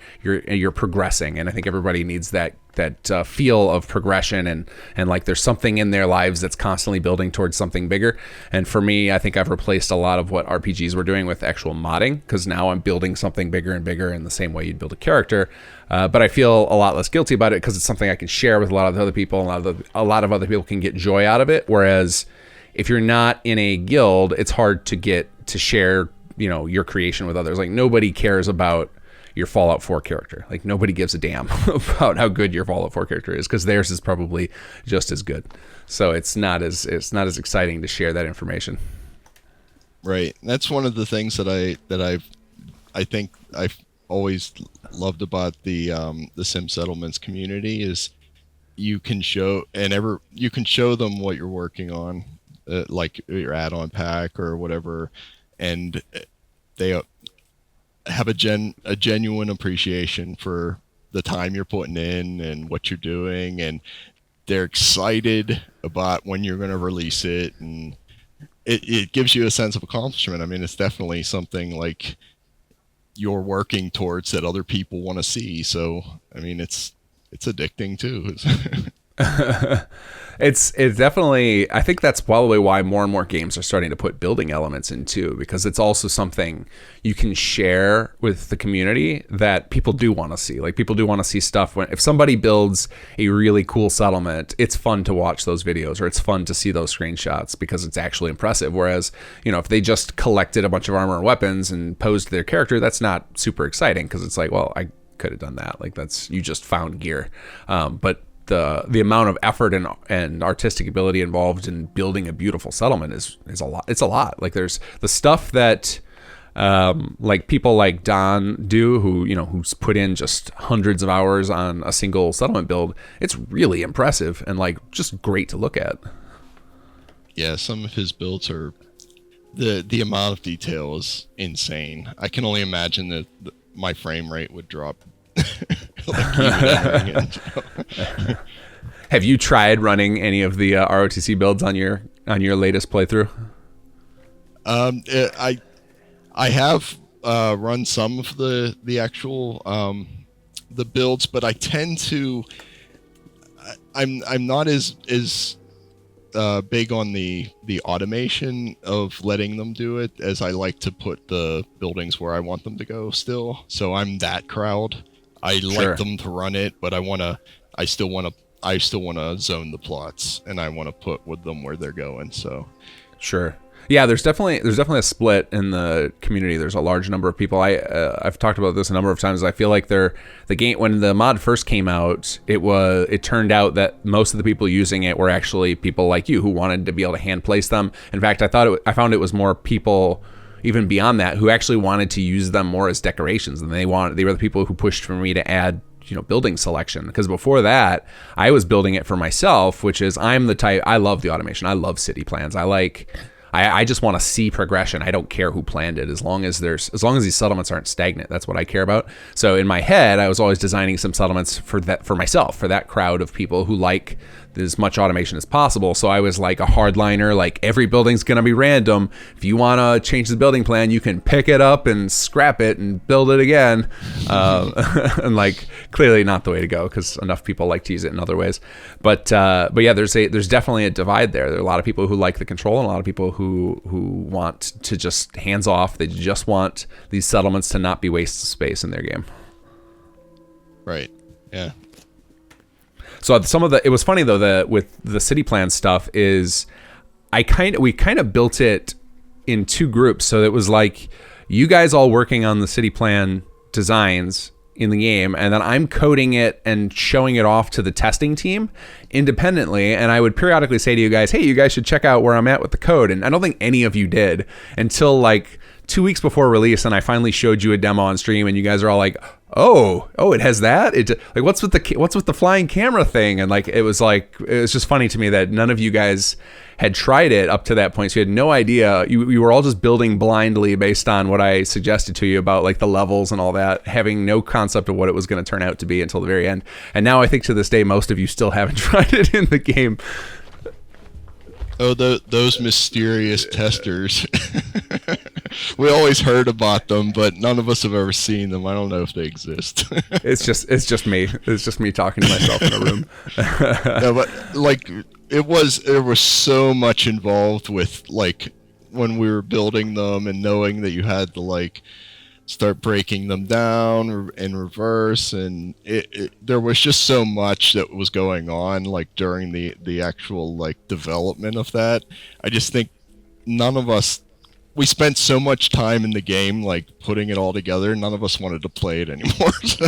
Speaker 2: you're progressing, and I think everybody needs that feel of progression and like there's something in their lives that's constantly building towards something bigger. And for me, I think I've replaced a lot of what RPGs were doing with actual modding, because now I'm building something bigger and bigger in the same way you'd build a character. But I feel a lot less guilty about it because it's something I can share with a lot of other people, and a lot of other people can get joy out of it. Whereas if you're not in a guild, it's hard to get to share, your creation with others. Like nobody cares about your Fallout 4 character. Like nobody gives a damn about how good your Fallout 4 character is, because theirs is probably just as good. So it's not as exciting to share that information.
Speaker 1: Right. That's one of the things that I think I've always loved about the Sim Settlements community is you can show them what you're working on. Like your add-on pack or whatever, and they have a genuine appreciation for the time you're putting in and what you're doing, and they're excited about when you're going to release it, and it gives you a sense of accomplishment. I mean, it's definitely something like you're working towards that other people want to see. So, I mean, it's addicting too.
Speaker 2: It's definitely, I think that's probably why more and more games are starting to put building elements in too, because it's also something you can share with the community that people do want to see. Like people do want to see stuff if somebody builds a really cool settlement, it's fun to watch those videos, or it's fun to see those screenshots because it's actually impressive. Whereas, if they just collected a bunch of armor and weapons and posed their character, that's not super exciting because it's like, well, I could have done that. Like you just found gear. But the amount of effort and artistic ability involved in building a beautiful settlement is a lot. It's a lot. Like there's the stuff that like people like Don do, who's put in just hundreds of hours on a single settlement build. It's really impressive and like just great to look at.
Speaker 1: Yeah, some of his builds are the amount of detail is insane. I can only imagine that my frame rate would drop like even entering it. So.
Speaker 2: Have you tried running any of the ROTC builds on your latest playthrough?
Speaker 1: I have run some of the actual the builds, but I tend to I'm not as big on the automation of letting them do it, as I like to put the buildings where I want them to go still. So I'm that crowd. I
Speaker 2: Sure.
Speaker 1: like them to run it, but I still want to zone the plots, and I want to put with them where they're going. So
Speaker 2: Sure. Yeah, there's definitely a split in the community. There's a large number of people. I've talked about this a number of times. I feel like the game, when the mod first came out, it turned out that most of the people using it were actually people like you who wanted to be able to hand place them. In fact, I found it was more people even beyond that who actually wanted to use them more as decorations, and they were the people who pushed for me to add building selection, because before that I was building it for myself, which is I'm the type, I love the automation, I love city plans, I just want to see progression. I don't care who planned it, as long as these settlements aren't stagnant. That's what I care about. So in my head, I was always designing some settlements for myself, for that crowd of people who like as much automation as possible. So I was like a hardliner, like every building's gonna be random. If you want to change the building plan, you can pick it up and scrap it and build it again. And like clearly not the way to go, because enough people like to use it in other ways. But yeah, there's definitely a divide there. There are a lot of people who like the control, and a lot of people who want to just hands off. They just want these settlements to not be wastes of space in their game.
Speaker 1: right, yeah.
Speaker 2: So it was funny though that with the city plan stuff is we kind of built it in two groups. So it was like you guys all working on the city plan designs in the game, and then I'm coding it and showing it off to the testing team independently. And I would periodically say to you guys, hey, you guys should check out where I'm at with the code. And I don't think any of you did until like 2 weeks before release, and I finally showed you a demo on stream, and you guys are all like, oh, it has that. It like what's with the flying camera thing? And like it was just funny to me that none of you guys had tried it up to that point, so you had no idea. You were all just building blindly based on what I suggested to you about like the levels and all that, having no concept of what it was going to turn out to be until the very end. And now I think to this day most of you still haven't tried it in the game.
Speaker 1: Oh, those mysterious testers. We always heard about them, but none of us have ever seen them. I don't know if they exist.
Speaker 2: It's just me. It's just me talking to myself in a room.
Speaker 1: No, but like there was so much involved with like when we were building them, and knowing that you had to like start breaking them down in reverse, and there was just so much that was going on like during the actual like development of that. I just think none of us, we spent so much time in the game like putting it all together, none of us wanted to play it anymore. So.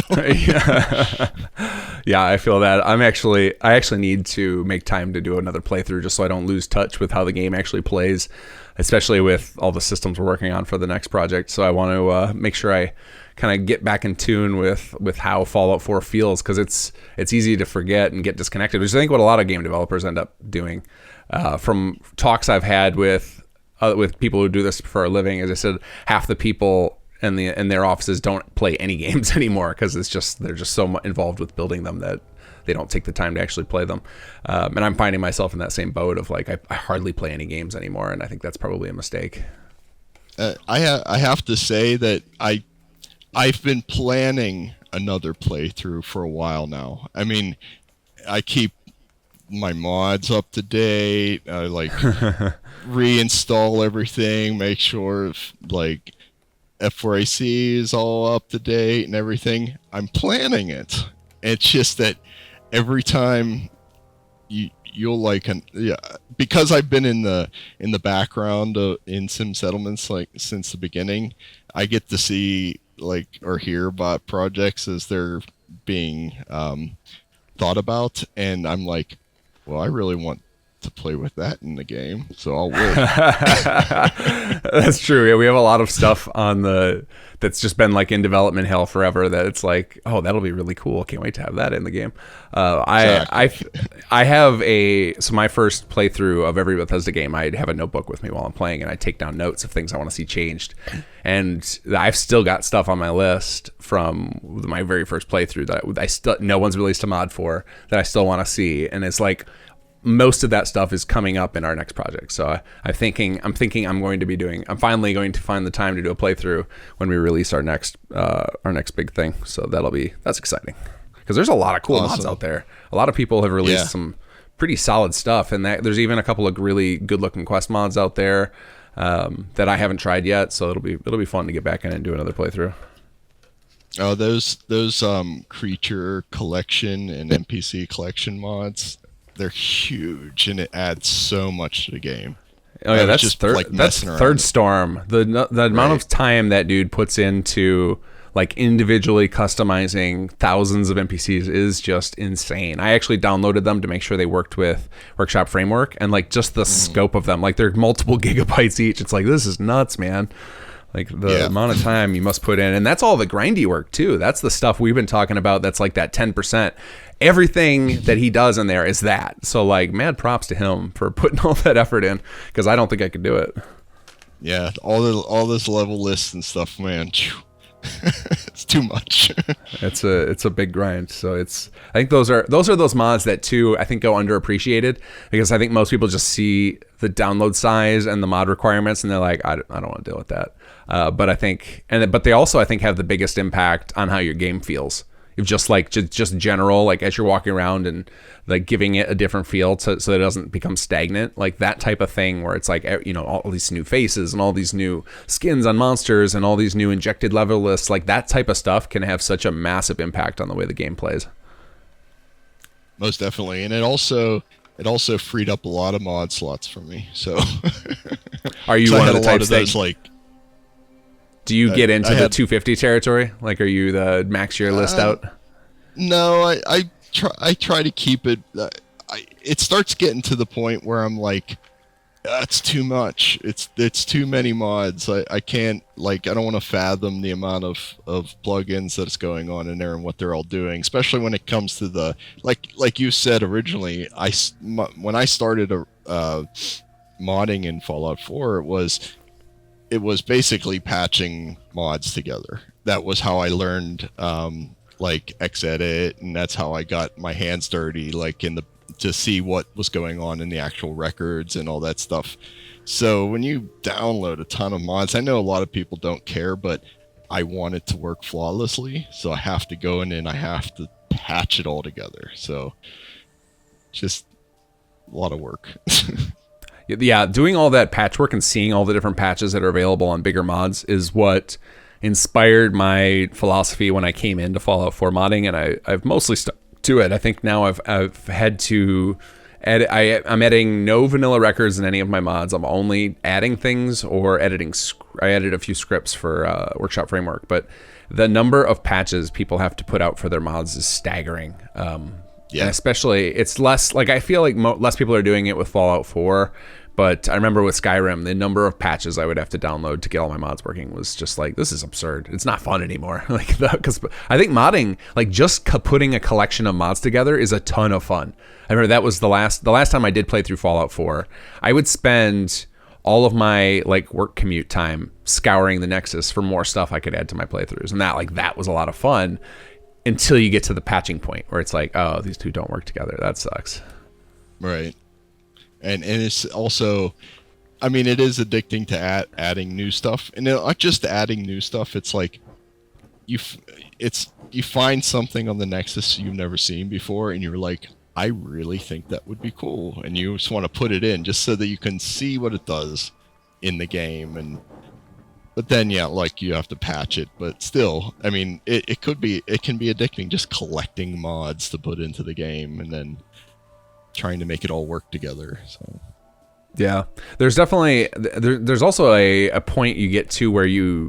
Speaker 2: Yeah, I feel that. I actually need to make time to do another playthrough, just so I don't lose touch with how the game actually plays, especially with all the systems we're working on for the next project. So I want to make sure I kind of get back in tune with how Fallout 4 feels, because it's easy to forget and get disconnected, which is I think what a lot of game developers end up doing. From talks I've had with people who do this for a living, as I said, half the people in their offices don't play any games anymore, because they're just so involved with building them that they don't take the time to actually play them. And I'm finding myself in that same boat of like I hardly play any games anymore, and I think that's probably a mistake.
Speaker 1: I have to say that I've been planning another playthrough for a while now. I mean, I keep my mods up to date. I like reinstall everything, make sure if, like F4AC is all up to date and everything. I'm planning it. It's just that every time you'll like because I've been in the background in Sim Settlements like since the beginning, I get to see like or hear about projects as they're being thought about, and I'm like, well, I really want to play with that in the game, so I'll wait.
Speaker 2: That's true. Yeah, we have a lot of stuff on the that's just been like in development hell forever. That it's like, oh, that'll be really cool. Can't wait to have that in the game. I have my first playthrough of every Bethesda game. I have a notebook with me while I'm playing, and I take down notes of things I want to see changed. And I've still got stuff on my list from my very first playthrough that I still no one's released a mod for that I still want to see, and it's like, most of that stuff is coming up in our next project. So I'm thinking I'm finally going to find the time to do a playthrough when we release our next big thing. So that's exciting, because there's a lot of cool mods out there. A lot of people have released some pretty solid stuff, and there's even a couple of really good looking quest mods out there that I haven't tried yet. So it'll be fun to get back in and do another playthrough.
Speaker 1: Oh, those creature collection and NPC collection mods, they're huge, and it adds so much to the game.
Speaker 2: Oh yeah, that's Third Storm. The amount of time that dude puts into like individually customizing thousands of NPCs is just insane. I actually downloaded them to make sure they worked with Workshop Framework, and like just the scope of them, like they're multiple gigabytes each. It's like, this is nuts, man. Like the amount of time you must put in, and that's all the grindy work too. That's the stuff we've been talking about. That's like that 10%. Everything that he does in there is that. So like, mad props to him for putting all that effort in, because I don't think I could do it.
Speaker 1: Yeah, all this level lists and stuff, man. It's too much.
Speaker 2: It's a big grind. So I think those are those mods that too I think go underappreciated, because I think most people just see the download size and the mod requirements, and they're like, I don't want to deal with that. But they also I think have the biggest impact on how your game feels. If just general, like as you're walking around and like giving it a different feel so that it doesn't become stagnant, like that type of thing where it's like, you know, all these new faces and all these new skins on monsters and all these new injected level lists, like that type of stuff can have such a massive impact on the way the game plays.
Speaker 1: Most definitely, and it also freed up a lot of mod slots for me. So,
Speaker 2: are you one of the types
Speaker 1: that like?
Speaker 2: Do you get into the 250 territory? Like, are you the max your list out?
Speaker 1: No, I try to keep it. It starts getting to the point where I'm like, it's too much. It's too many mods. I can't, like, I don't want to fathom the amount of plugins that's going on in there and what they're all doing. Especially when it comes to the like you said originally. When I started modding in Fallout 4, it was basically patching mods together. That was how I learned like Xedit, and that's how I got my hands dirty, like to see what was going on in the actual records and all that stuff. So when you download a ton of mods, I know a lot of people don't care, but I want it to work flawlessly, so I have to go in and I have to patch it all together. So just a lot of work.
Speaker 2: Yeah, doing all that patchwork and seeing all the different patches that are available on bigger mods is what inspired my philosophy when I came into Fallout 4 modding, and I've mostly stuck to it. I think now I've had to edit. I'm editing no vanilla records in any of my mods. I'm only adding things or editing. I edited a few scripts for Workshop Framework, but the number of patches people have to put out for their mods is staggering. Yeah, and especially it's less like I feel like less people are doing it with Fallout 4. But I remember with Skyrim, the number of patches I would have to download to get all my mods working was just like, this is absurd. It's not fun anymore. Like, because I think modding, like just putting a collection of mods together, is a ton of fun. I remember that was the last time I did play through Fallout 4. I would spend all of my like work commute time scouring the Nexus for more stuff I could add to my playthroughs, and that was a lot of fun until you get to the patching point where it's like, oh, these two don't work together. That sucks.
Speaker 1: Right. And it's also, I mean, it is addicting to adding new stuff, and not just adding new stuff. It's like you find something on the Nexus you've never seen before, and you're like, I really think that would be cool, and you just want to put it in just so that you can see what it does in the game. But then, yeah, like you have to patch it. But still, I mean, it can be addicting just collecting mods to put into the game, and then trying to make it all work together. So
Speaker 2: Yeah, there's definitely there's also a point you get to where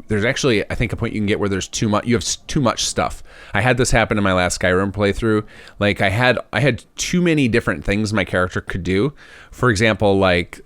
Speaker 2: there's actually I think a point you can get where there's too much, you have too much stuff. I had this happen in my last Skyrim playthrough. Like I had too many different things my character could do. For example, like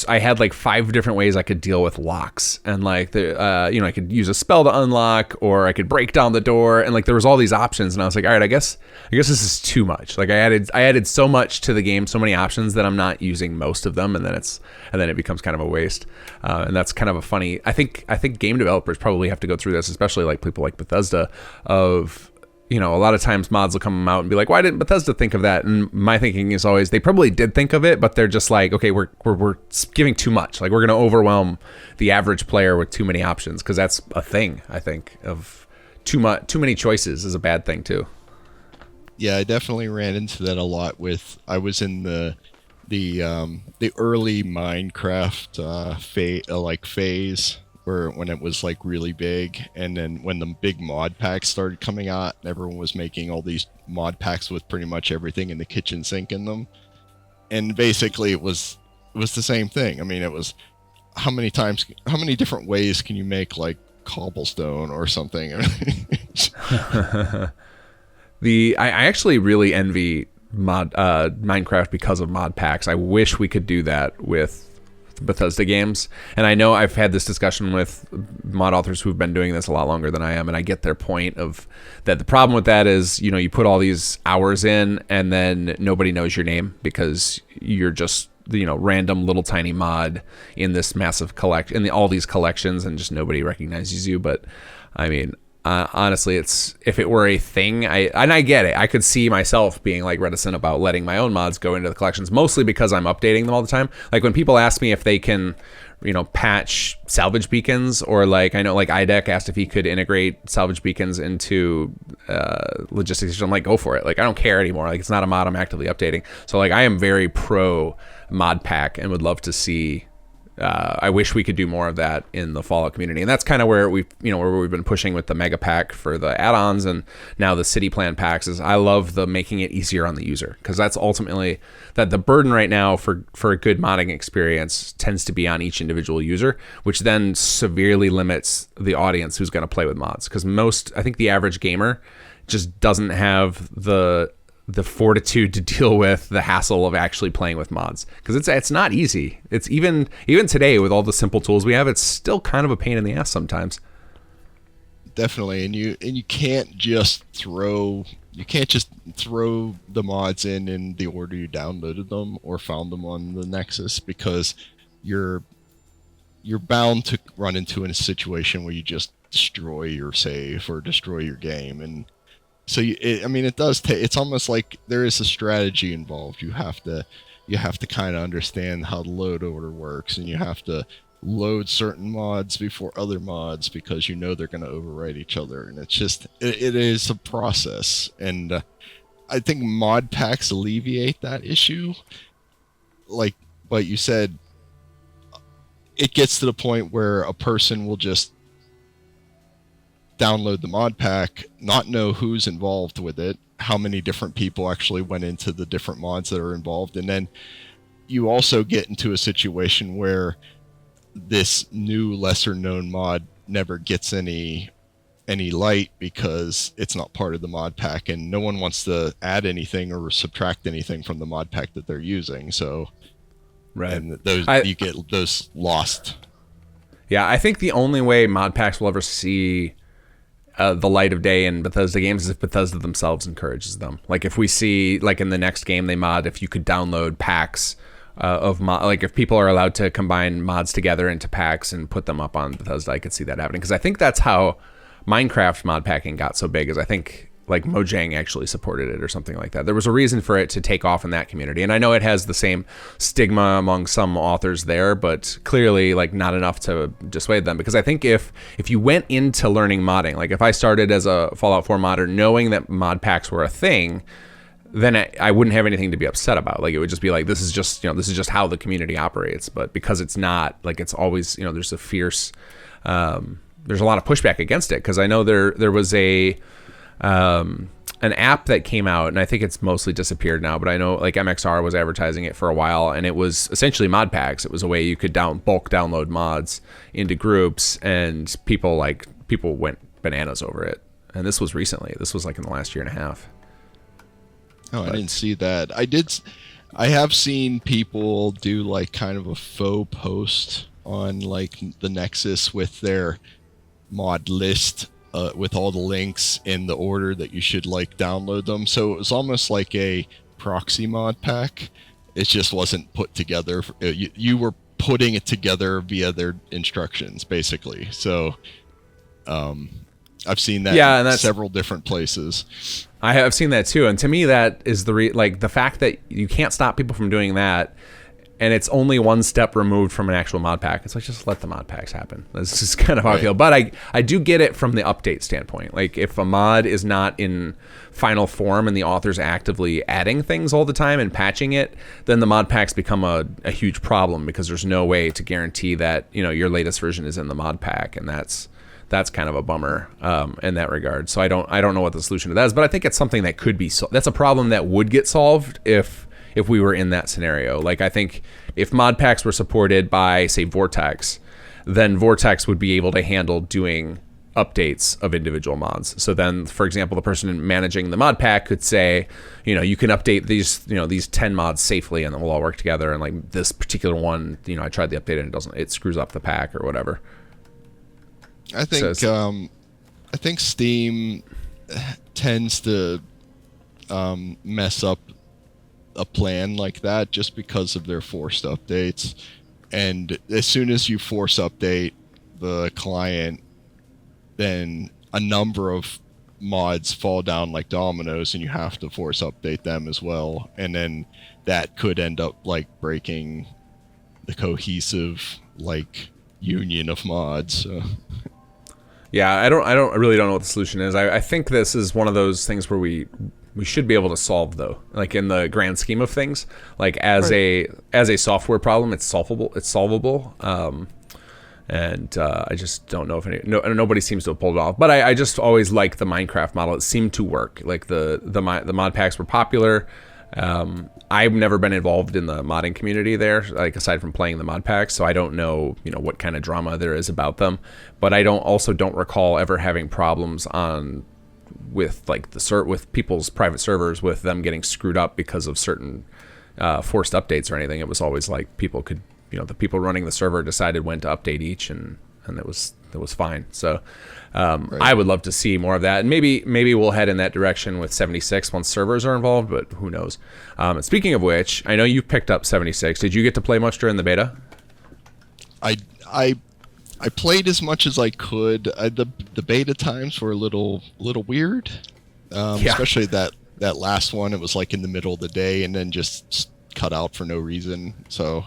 Speaker 2: I had like 5 different ways I could deal with locks, and like I could use a spell to unlock, or I could break down the door, and like there was all these options, and I was like, all right, I guess this is too much. Like I added so much to the game, so many options that I'm not using most of them, and then it becomes kind of a waste. And that's kind of a funny. I think game developers probably have to go through this, especially like people like Bethesda, of a lot of times mods will come out and be like, why didn't Bethesda think of that? And my thinking is always, they probably did think of it, but they're just like, okay, we're giving too much. Like, we're going to overwhelm the average player with too many options, because that's a thing, I think, of too many choices is a bad thing too.
Speaker 1: Yeah, I definitely ran into that a lot I was in the early Minecraft phase, when it was like really big, and then when the big mod packs started coming out, and everyone was making all these mod packs with pretty much everything in the kitchen sink in them, and basically it was the same thing. I mean, it was how many different ways can you make like cobblestone or something?
Speaker 2: I actually really envy Minecraft because of mod packs. I wish we could do that with Bethesda games, and I know I've had this discussion with mod authors who've been doing this a lot longer than I am, and I get their point of that. The problem with that is, you put all these hours in, and then nobody knows your name because you're just random little tiny mod in this massive in all these collections, and just nobody recognizes you. But I mean, honestly, if it were a thing, I get it. I could see myself being like reticent about letting my own mods go into the collections, mostly because I'm updating them all the time. Like when people ask me if they can, patch salvage beacons, or like I know like IDEC asked if he could integrate salvage beacons into logistics. I'm like, go for it. Like I don't care anymore. Like it's not a mod I'm actively updating. So like I am very pro mod pack and would love to see. I wish we could do more of that in the Fallout community, and that's kind of where we've been pushing with the mega pack for the add-ons, and now the city plan packs. Is I love the making it easier on the user, because that's ultimately that the burden right now for a good modding experience tends to be on each individual user, which then severely limits the audience who's going to play with mods. Because I think the average gamer just doesn't have the fortitude to deal with the hassle of actually playing with mods, because it's not easy. It's even today with all the simple tools we have, it's still kind of a pain in the ass sometimes.
Speaker 1: Definitely, and you can't just throw the mods in the order you downloaded them or found them on the Nexus, because you're bound to run into a situation where you just destroy your save or destroy your game. And so it does take. It's almost like there is a strategy involved. You have to kind of understand how the load order works, and you have to load certain mods before other mods, because they're going to overwrite each other, and it's just it is a process. And I think mod packs alleviate that issue. But you said, it gets to the point where a person will just download the mod pack, not know who's involved with it, how many different people actually went into the different mods that are involved, and then you also get into a situation where this new lesser known mod never gets any light because it's not part of the mod pack, and no one wants to add anything or subtract anything from the mod pack that they're using. So right, and you get those lost.
Speaker 2: Yeah, I think the only way mod packs will ever see the light of day in Bethesda games is if Bethesda themselves encourages them. Like if we see, like in the next game they mod, if you could download packs like if people are allowed to combine mods together into packs and put them up on Bethesda, I could see that happening. Because I think that's how Minecraft mod packing got so big, is I think like Mojang actually supported it or something like that. There was a reason for it to take off in that community. And I know it has the same stigma among some authors there, but clearly like not enough to dissuade them. Because I think if you went into learning modding, like if I started as a Fallout 4 modder knowing that mod packs were a thing, then I wouldn't have anything to be upset about. Like it would just be like, this is just how the community operates. But because it's not, like it's always, there's a fierce, there's a lot of pushback against it. Because I know there was a an app that came out, and I think it's mostly disappeared now, but I know like MXR was advertising it for a while, and it was essentially mod packs. It was a way you could bulk download mods into groups, and people went bananas over it. And this was recently. This was like in the last year and a half.
Speaker 1: Oh, I didn't see that. I have seen people do like kind of a faux post on like the Nexus with their mod list with all the links in the order that you should like download them. So it was almost like a proxy mod pack. It just wasn't put together. You were putting it together via their instructions, basically. So I've seen that in several different places.
Speaker 2: I have seen that too, and to me, that is the fact that you can't stop people from doing that, and it's only one step removed from an actual mod pack. It's like, just let the mod packs happen. That's just kind of how I feel. But I do get it from the update standpoint. Like, if a mod is not in final form and the author's actively adding things all the time and patching it, then the mod packs become a huge problem, because there's no way to guarantee that, you know, your latest version is in the mod pack, and that's kind of a bummer in that regard. So I don't know what the solution to that is, but I think it's something that could be that's a problem that would get solved if we were in that scenario. Like, I think if mod packs were supported by, say, Vortex, then Vortex would be able to handle doing updates of individual mods. So then, for example, the person managing the mod pack could say, you know, you can update these 10 mods safely, and then we'll all work together. And like, this particular one, you know, I tried the update and it screws up the pack or whatever.
Speaker 1: I think Steam tends to mess up a plan like that just because of their forced updates. And as soon as you force update the client, then a number of mods fall down like dominoes, and you have to force update them as well. And then that could end up like breaking the cohesive like union of mods. So.
Speaker 2: Yeah, I really don't know what the solution is. I think this is one of those things where we should be able to solve, though. Like, in the grand scheme of things, like as a software problem, it's solvable. And I just don't know if nobody seems to have pulled it off. But I just always liked the Minecraft model. It seemed to work. Like the mod packs were popular. I've never been involved in the modding community there, like aside from playing the mod packs, so I don't know, you know, what kind of drama there is about them. But I don't recall ever having problems with like with people's private servers, with them getting screwed up because of certain forced updates or anything. It was always like people could, you know, the people running the server decided when to update each, and it was fine. So right. I would love to see more of that, and maybe we'll head in that direction with 76 once servers are involved, but who knows. And speaking of which, I know you picked up 76. Did you get to play much during the beta?
Speaker 1: I played as much as I could. The beta times were a little weird, especially that last one. It was like in the middle of the day and then just cut out for no reason. So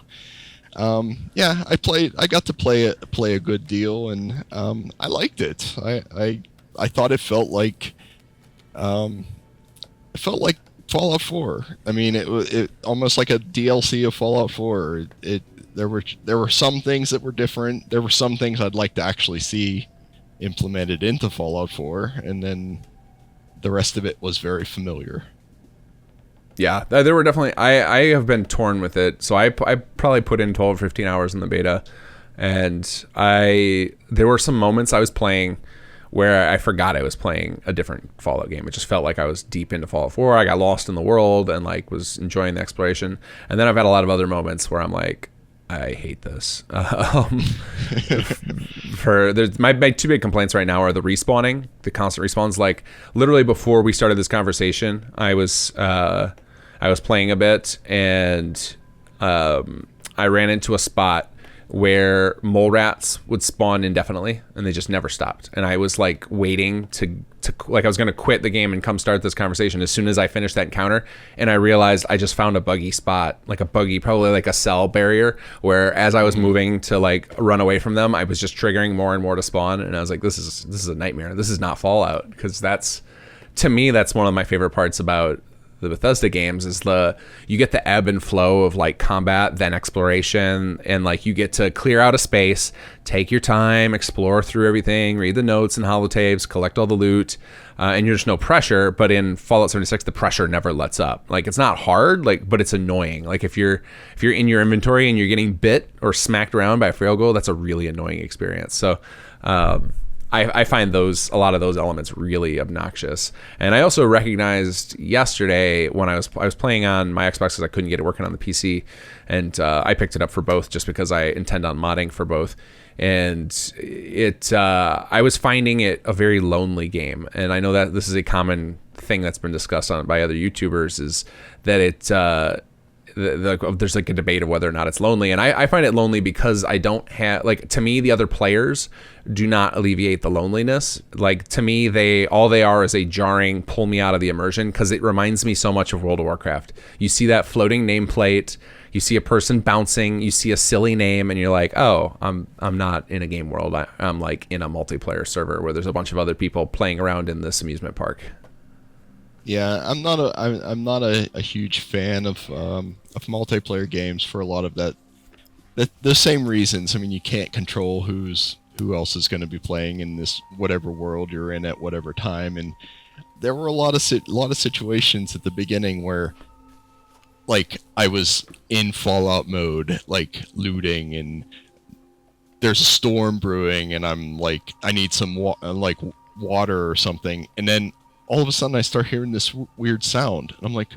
Speaker 1: I got to play a good deal, and I liked it. I thought it felt like Fallout 4. I mean, it almost like a DLC of Fallout 4. There were some things that were different. There were some things I'd like to actually see implemented into Fallout 4, and then the rest of it was very familiar.
Speaker 2: Yeah, there were definitely... I have been torn with it. So I probably put in 12 or 15 hours in the beta, and there were some moments I was playing where I forgot I was playing a different Fallout game. It just felt like I was deep into Fallout 4. I got lost in the world and like was enjoying the exploration. And then I've had a lot of other moments where I'm like, I hate this. My two big complaints right now are the respawning, the constant respawns. Like, literally before we started this conversation, I was playing a bit, and I ran into a spot where mole rats would spawn indefinitely, and they just never stopped. And I was like waiting to like, I was going to quit the game and come start this conversation as soon as I finished that encounter, and I realized I just found a buggy spot, probably like a cell barrier, where as I was moving to like run away from them, I was just triggering more and more to spawn, and I was like, this is a nightmare. This is not Fallout, because to me that's one of my favorite parts about the Bethesda games is you get the ebb and flow of like combat, then exploration, and like you get to clear out a space, take your time, explore through everything, read the notes and holotapes, collect all the loot, and there's no pressure. But in Fallout 76, the pressure never lets up. Like it's not hard, like, but it's annoying. Like if you're in your inventory and you're getting bit or smacked around by a frail goal, that's a really annoying experience. So I find a lot of those elements really obnoxious. And I also recognized yesterday when I was playing on my Xbox because I couldn't get it working on the PC, and I picked it up for both just because I intend on modding for both. And I was finding it a very lonely game. And I know that this is a common thing that's been discussed by other YouTubers, is that there's like a debate of whether or not it's lonely, and I find it lonely because I don't have, like, to me the other players do not alleviate the loneliness. Like to me all they are is a jarring pull me out of the immersion, because it reminds me so much of World of Warcraft. You see that floating nameplate, you see a person bouncing, you see a silly name, and you're like, oh, I'm not in a game world, I'm like in a multiplayer server where there's a bunch of other people playing around in this amusement park.
Speaker 1: Yeah, I'm not a huge fan of multiplayer games for a lot of that the same reasons. I mean, you can't control who else is going to be playing in this whatever world you're in at whatever time, and there were a lot of situations at the beginning where, like, I was in Fallout mode, like looting, and there's a storm brewing, and I'm like, I need some water or something, and then all of a sudden I start hearing this weird sound, and I'm like,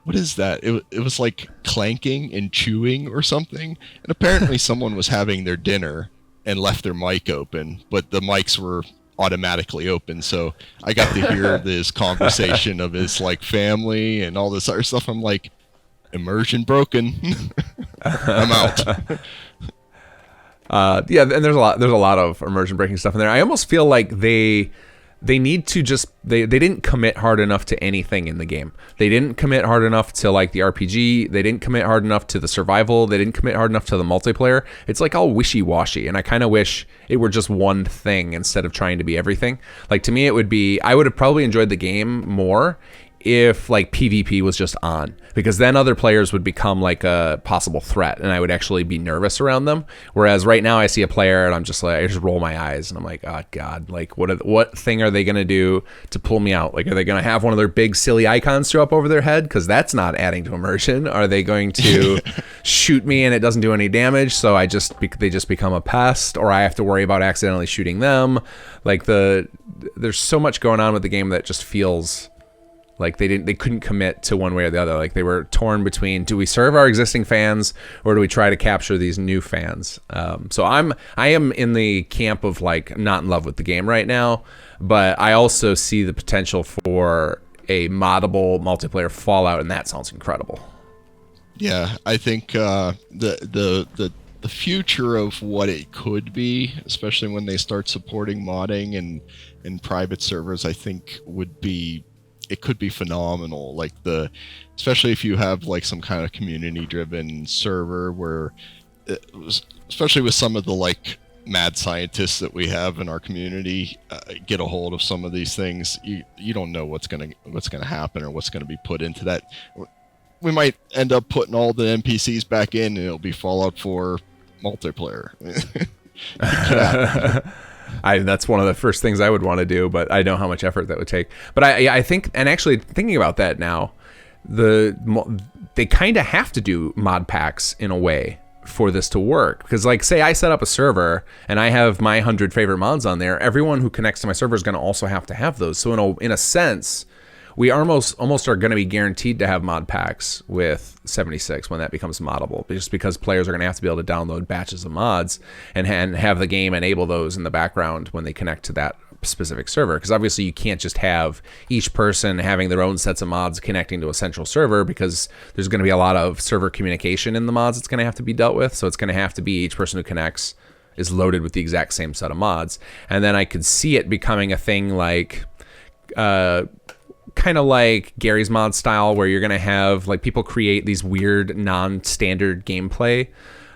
Speaker 1: what is that? It was like clanking and chewing or something, and apparently someone was having their dinner and left their mic open, but the mics were automatically open, so I got to hear this conversation of his like family and all this other stuff. I'm like, immersion broken. I'm out.
Speaker 2: Yeah, and there's a lot of immersion breaking stuff in there. I almost feel like they need to just they didn't commit hard enough to anything in the game. They didn't commit hard enough to like the RPG. They didn't commit hard enough to the survival. They didn't commit hard enough to the multiplayer. It's like all wishy-washy, and I kind of wish it were just one thing instead of trying to be everything. Like to me, I would have probably enjoyed the game more if like PvP was just on, because then other players would become like a possible threat and I would actually be nervous around them. Whereas right now I see a player and I'm just like, I just roll my eyes and I'm like, oh God, like what thing are they going to do to pull me out? Like, are they going to have one of their big silly icons show up over their head? Because that's not adding to immersion. Are they going to shoot me and it doesn't do any damage, so they just become a pest, or I have to worry about accidentally shooting them? Like there's so much going on with the game that just feels like they couldn't commit to one way or the other. Like they were torn between, do we serve our existing fans or do we try to capture these new fans? So I am in the camp of like not in love with the game right now, but I also see the potential for a moddable multiplayer Fallout, and that sounds incredible.
Speaker 1: Yeah, I think the future of what it could be, especially when they start supporting modding and private servers, I think it could be phenomenal. Like especially if you have like some kind of community driven server where especially with some of the like mad scientists that we have in our community, get a hold of some of these things, you don't know what's gonna happen or what's gonna be put into that. We might end up putting all the NPCs back in and it'll be Fallout 4 multiplayer.
Speaker 2: That's one of the first things I would want to do, but I know how much effort that would take. But I think, and actually thinking about that now, they kind of have to do mod packs in a way for this to work. Because like, say I set up a server and I have my 100 favorite mods on there, everyone who connects to my server is going to also have to have those. So in a sense, we almost are going to be guaranteed to have mod packs with 76 when that becomes moddable, just because players are going to have to be able to download batches of mods and have the game enable those in the background when they connect to that specific server. Because obviously you can't just have each person having their own sets of mods connecting to a central server, because there's going to be a lot of server communication in the mods that's going to have to be dealt with. So it's going to have to be each person who connects is loaded with the exact same set of mods. And then I could see it becoming a thing like kind of like Gary's mod style, where you're going to have like people create these weird non-standard gameplay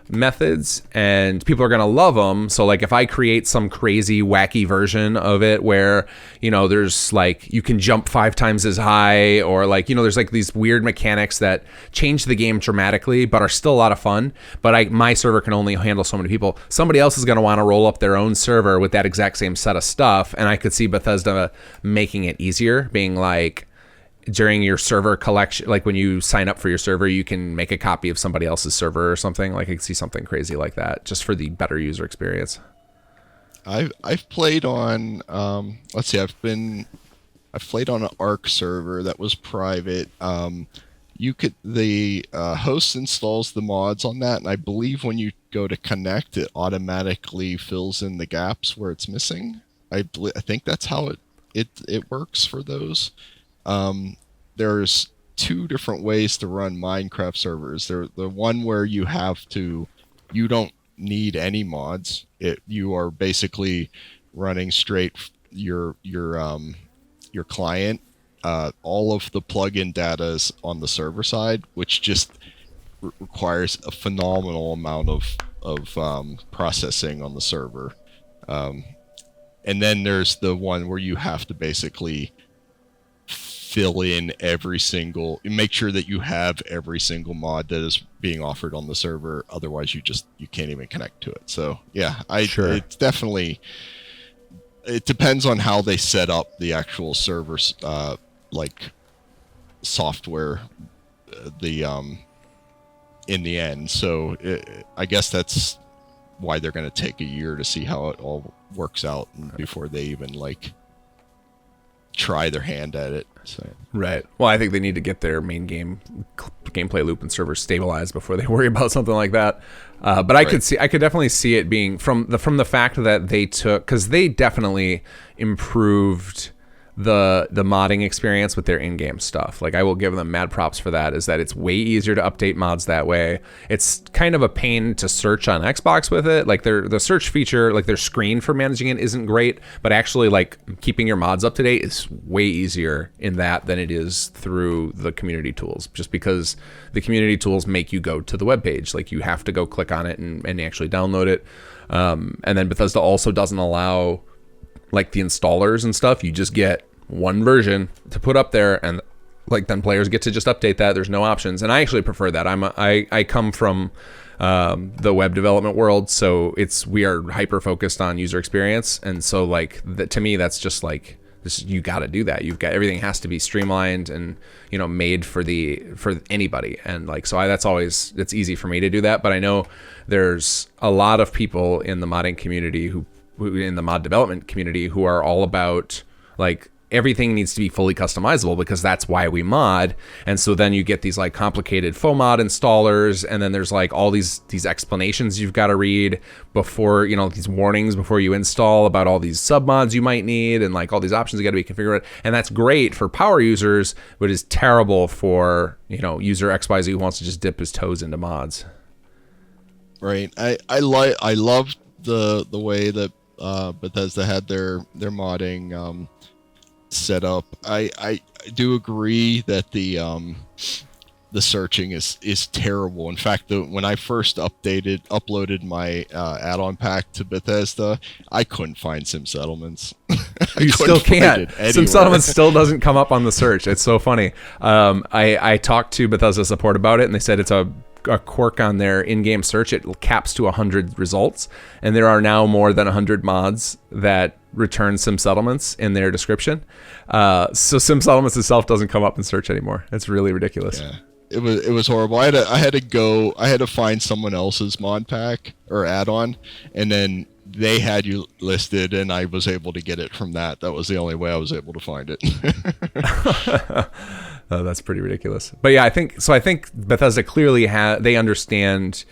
Speaker 2: methods, and people are going to love them. So like if I create some crazy wacky version of it where, you know, there's like you can jump 5 times as high, or like, you know, there's like these weird mechanics that change the game dramatically but are still a lot of fun, but my server can only handle so many people. Somebody else is going to want to roll up their own server with that exact same set of stuff, and I could see Bethesda making it easier, being like, during your server collection, like when you sign up for your server, you can make a copy of somebody else's server or something. Like I could see something crazy like that, just for the better user experience.
Speaker 1: I've played on let's see, I've played on an Arc server that was private. You could the host installs the mods on that, and I believe when you go to connect, it automatically fills in the gaps where it's missing. I think that's how it works for those. There's 2 different ways to run Minecraft servers. The one where you don't need any mods. You are basically running straight your client. All of the plugin data is on the server side, which just requires a phenomenal amount of processing on the server. And then there's the one where you have to basically fill in make sure that you have every single mod that is being offered on the server. Otherwise, you can't even connect to it. So yeah,
Speaker 2: Sure.
Speaker 1: It's definitely, it depends on how they set up the actual servers, like software, in the end. So I guess that's why they're going to take a year to see how it all works out before they even like try their hand at it. So.
Speaker 2: Right. Well, I think they need to get their main gameplay loop and servers stabilized before they worry about something like that. But I could definitely see it being from the fact that they took, because they definitely improved the modding experience with their in-game stuff. Like I will give them mad props for that, is that it's way easier to update mods that way. It's kind of a pain to search on Xbox with it. Like the search feature, like their screen for managing it isn't great, but actually like keeping your mods up to date is way easier in that than it is through the community tools, just because the community tools make you go to the webpage. Like you have to go click on it and actually download it. And then Bethesda also doesn't allow like the installers and stuff. You just get one version to put up there, and like then players get to just update that. There's no options, and I actually prefer that. I come from the web development world, so we are hyper focused on user experience, and so like to me that's just like this. You got to do that. Everything has to be streamlined and, you know, made for anybody, and like so it's easy for me to do that. But I know there's a lot of people in the modding community who in the mod development community who are all about like everything needs to be fully customizable, because that's why we mod. And so then you get these like complicated faux mod installers, and then there's like all these explanations you've got to read before, you know, these warnings before you install about all these sub mods you might need, and like all these options got to be configured. And that's great for power users, but is terrible for, you know, user XYZ who wants to just dip his toes into mods.
Speaker 1: Right. I love the way that Bethesda had their modding set up. I do agree that the searching is terrible. In fact, when I first uploaded my add-on pack to Bethesda, I couldn't find Sim Settlements.
Speaker 2: You still can't. Sim Settlements still doesn't come up on the search. It's so funny. I talked to Bethesda support about it, and they said it's a quirk on their in-game search. It caps to 100 results, and there are now more than 100 mods that return Sim Settlements in their description. So Sim Settlements itself doesn't come up in search anymore. It's really ridiculous.
Speaker 1: Yeah. It was horrible. I had to find someone else's mod pack or add-on, and then they had you listed, and I was able to get it from that. That was the only way I was able to find it.
Speaker 2: Oh, that's pretty ridiculous. But yeah, I think Bethesda clearly they understand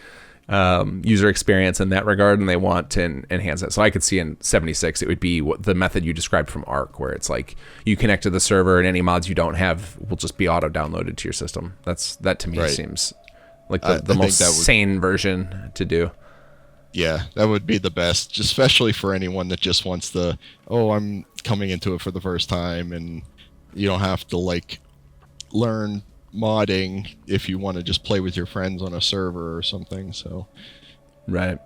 Speaker 2: user experience in that regard, and they want to enhance it. So I could see in 76 it would be the method you described from Arc, where it's like you connect to the server and any mods you don't have will just be auto downloaded to your system. That to me seems like the most sane version to do.
Speaker 1: Yeah, that would be the best, especially for anyone that just wants I'm coming into it for the first time, and you don't have to like learn modding if you want to just play with your friends on a server or something. So
Speaker 2: Right.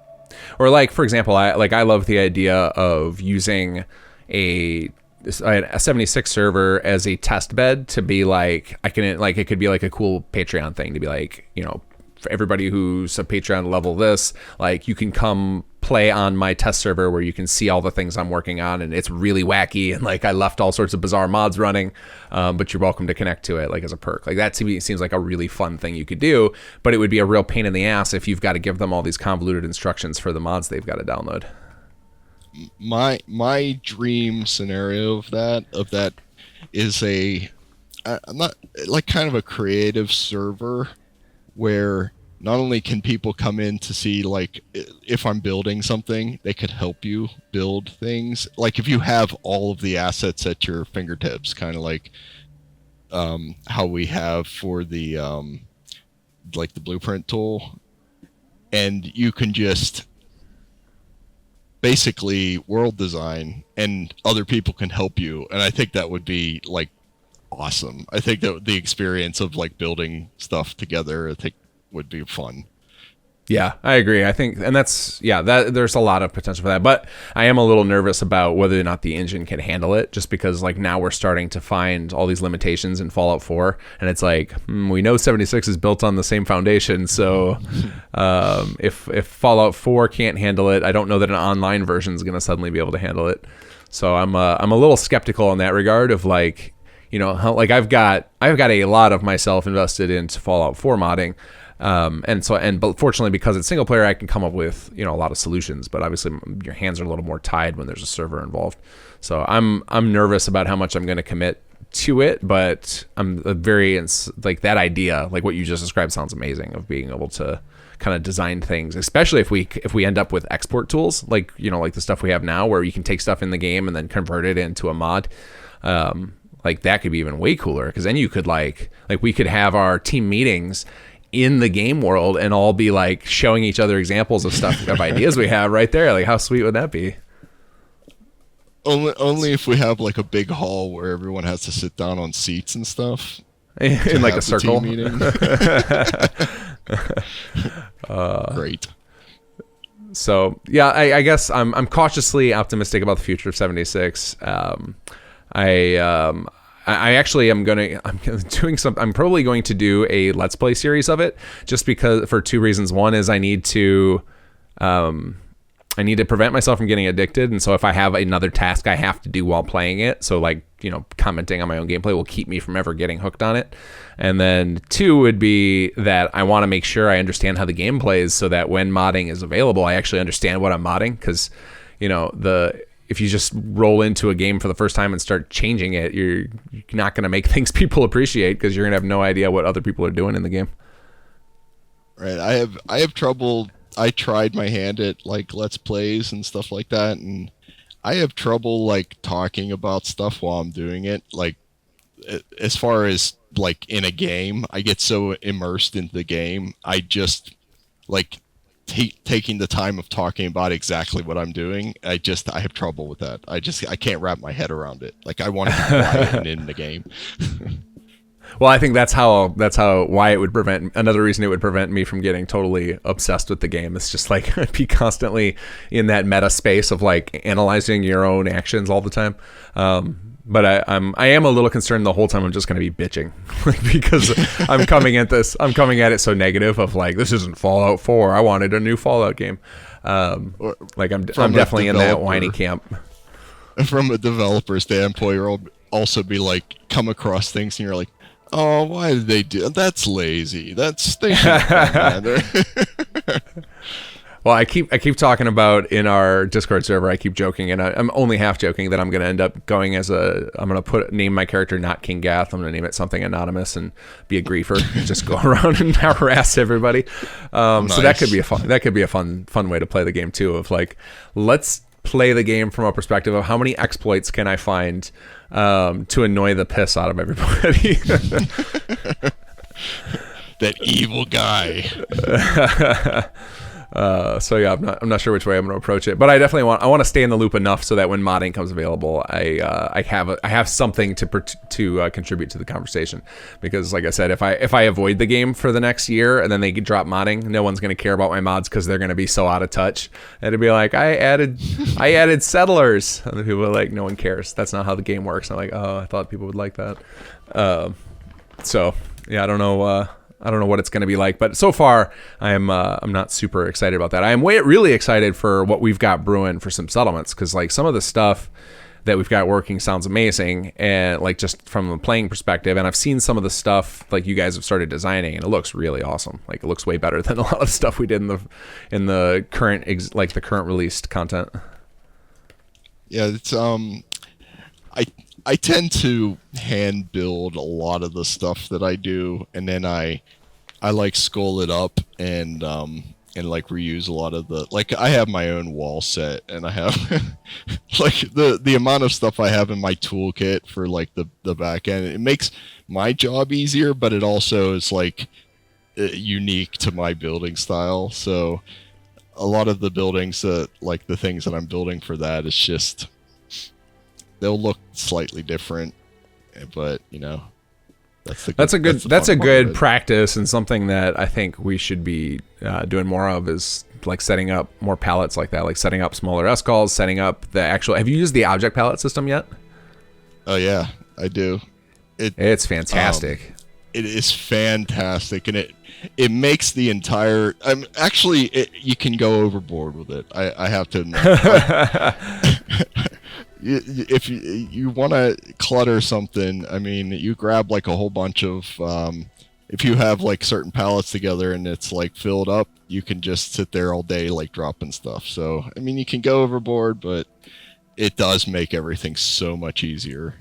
Speaker 2: Or like, for example, I love the idea of using a 76 server as a test bed to be like, I can, like, it could be like a cool Patreon thing to be like, you know, for everybody who's a Patreon level this, like, you can come play on my test server where you can see all the things I'm working on, and it's really wacky, and like I left all sorts of bizarre mods running, but you're welcome to connect to it like as a perk. Like that to me seems like a really fun thing you could do, but it would be a real pain in the ass if you've got to give them all these convoluted instructions for the mods they've got to download.
Speaker 1: My dream scenario of that is I'm not like kind of a creative server where not only can people come in to see like if I'm building something, they could help you build things. Like if you have all of the assets at your fingertips, kind of like how we have for the like the blueprint tool, and you can just basically world design and other people can help you, and I think that would be like awesome. I think that the experience of like building stuff together, I think, would be fun.
Speaker 2: Yeah, I agree. I think, and that's, yeah, that there's a lot of potential for that, but I am a little nervous about whether or not the engine can handle it, just because like now we're starting to find all these limitations in Fallout 4, and it's like, we know 76 is built on the same foundation, so if Fallout 4 can't handle it, I don't know that an online version is going to suddenly be able to handle it. So I'm a little skeptical in that regard of like, you know, how, like I've got a lot of myself invested into Fallout 4 modding. But fortunately, because it's single player, I can come up with, you know, a lot of solutions, but obviously your hands are a little more tied when there's a server involved. So I'm nervous about how much I'm going to commit to it, but I'm like that idea, like what you just described sounds amazing, of being able to kind of design things, especially if we end up with export tools, like, you know, like the stuff we have now where you can take stuff in the game and then convert it into a mod. Like that could be even way cooler, because then you could like we could have our team meetings in the game world and all be like showing each other examples of stuff, of ideas we have right there. Like how sweet would that be?
Speaker 1: Only if we have like a big hall where everyone has to sit down on seats and stuff
Speaker 2: in like a circle.
Speaker 1: Team meeting. Great.
Speaker 2: So yeah, I guess I'm cautiously optimistic about the future of 76. I actually I'm probably going to do a Let's Play series of it, just because, for two reasons. One is I need to prevent myself from getting addicted, and so if I have another task I have to do while playing it, so like, you know, commenting on my own gameplay will keep me from ever getting hooked on it. And then two would be that I want to make sure I understand how the game plays, so that when modding is available, I actually understand what I'm modding, because, you know, if you just roll into a game for the first time and start changing it, you're not going to make things people appreciate, because you're going to have no idea what other people are doing in the game.
Speaker 1: Right. I have trouble. I tried my hand at like Let's Plays and stuff like that, and I have trouble like talking about stuff while I'm doing it. Like as far as like in a game, I get so immersed into the game, I just like taking the time of talking about exactly what I'm doing. I have trouble with that. I can't wrap my head around it. Like I want to be quiet and in the game.
Speaker 2: Well, I think that's why it would prevent, another reason it would prevent me from getting totally obsessed with the game. It's just like be constantly in that meta space of like analyzing your own actions all the time. But I am a little concerned the whole time I'm just going to be bitching, like, because I'm coming at it so negative of like, this isn't Fallout 4. I wanted a new Fallout game. Like I'm definitely in that whiny camp.
Speaker 1: From a developer standpoint, you'll also be like, come across things and you're like, oh, why did they do that? That's lazy. They should have done that.
Speaker 2: Well, I keep talking about in our Discord server, I keep joking, and I'm only half joking, that I'm going to end up going I'm going to name my character not Kinggath. I'm going to name it something anonymous and be a griefer and just go around and harass everybody. Nice. So that could be a fun way to play the game too, of like, let's play the game from a perspective of how many exploits can I find to annoy the piss out of everybody.
Speaker 1: That evil guy.
Speaker 2: So yeah, I'm not sure which way I'm going to approach it, but I definitely want to stay in the loop enough so that when modding comes available, I have something to contribute to the conversation. Because like I said, if I avoid the game for the next year and then they drop modding, no one's going to care about my mods because they're going to be so out of touch. And it'd be like I added settlers, and the people are like, no one cares. That's not how the game works. And I'm like, oh, I thought people would like that. So yeah, I don't know. I don't know what it's going to be like, but so far I'm not super excited about that. I am really excited for what we've got brewing for some settlements, because like some of the stuff that we've got working sounds amazing, and like just from a playing perspective. And I've seen some of the stuff like you guys have started designing, and it looks really awesome. Like it looks way better than a lot of stuff we did in the current the current released content.
Speaker 1: Yeah, it's I tend to hand build a lot of the stuff that I do, and then I like skull it up and like reuse a lot of the, like I have my own wall set, and I have like the amount of stuff I have in my toolkit for like the back end. It makes my job easier, but it also is like unique to my building style. So a lot of the buildings that like the things that I'm building for that is just, they'll look slightly different, but you know, that's a
Speaker 2: good practice, and something that I think we should be doing more of is like setting up more pallets like that, like setting up smaller S-calls, setting up the actual. Have you used the object pallet system yet?
Speaker 1: Oh yeah, I do.
Speaker 2: It's fantastic.
Speaker 1: It is fantastic, and it makes the entire. You can go overboard with it. I have to admit. If you want to clutter something, I mean, you grab like a whole bunch of, if you have like certain pallets together and it's like filled up, you can just sit there all day like dropping stuff. So, I mean, you can go overboard, but it does make everything so much easier.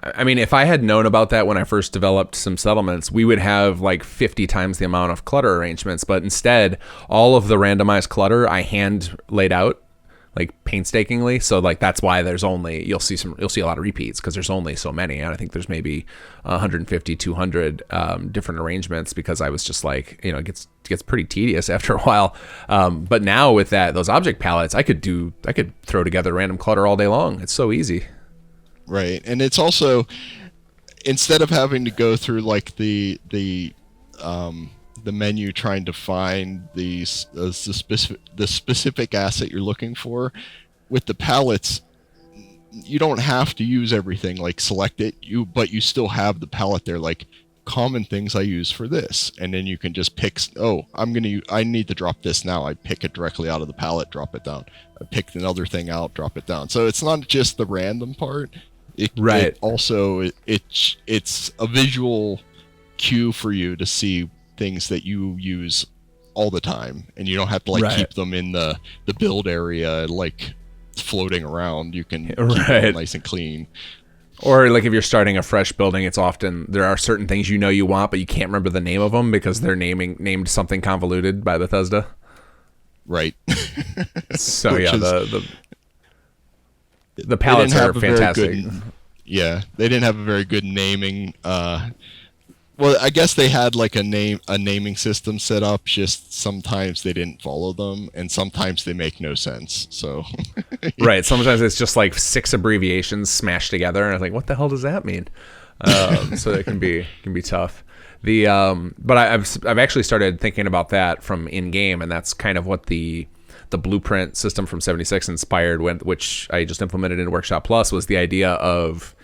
Speaker 2: I mean, if I had known about that when I first developed some settlements, we would have like 50 times the amount of clutter arrangements. But instead, all of the randomized clutter I hand laid out, like painstakingly. So like that's why there's only, you'll see a lot of repeats, because there's only so many. And I think there's maybe 150, 200 different arrangements, because I was just like, you know, it gets pretty tedious after a while. But now with those object palettes, I could throw together random clutter all day long. It's so easy.
Speaker 1: Right. And it's also, instead of having to go through like the menu trying to find the specific asset you're looking for, with the pallets, you don't have to use everything, like select it, but you still have the palette there, like common things I use for this, and then you can just pick, I need to drop this now. I pick it directly out of the palette, drop it down. I pick another thing out, drop it down. So it's not just the random part. It also it's a visual cue for you to see things that you use all the time, and you don't have to like keep them in the build area like floating around. You can keep them nice and clean.
Speaker 2: Or like if you're starting a fresh building, it's often there are certain things you want, but you can't remember the name of them because they're named something convoluted by Bethesda.
Speaker 1: Right.
Speaker 2: So yeah, the palettes are fantastic.
Speaker 1: They didn't have a very good naming. Well, I guess they had like a naming system set up. Just sometimes they didn't follow them, and sometimes they make no sense. So,
Speaker 2: right. Sometimes it's just like 6 abbreviations smashed together, and I'm like, what the hell does that mean? So it can be tough. But I've actually started thinking about that from in game, and that's kind of what the blueprint system from 76 inspired, which I just implemented in Workshop Plus, was the idea of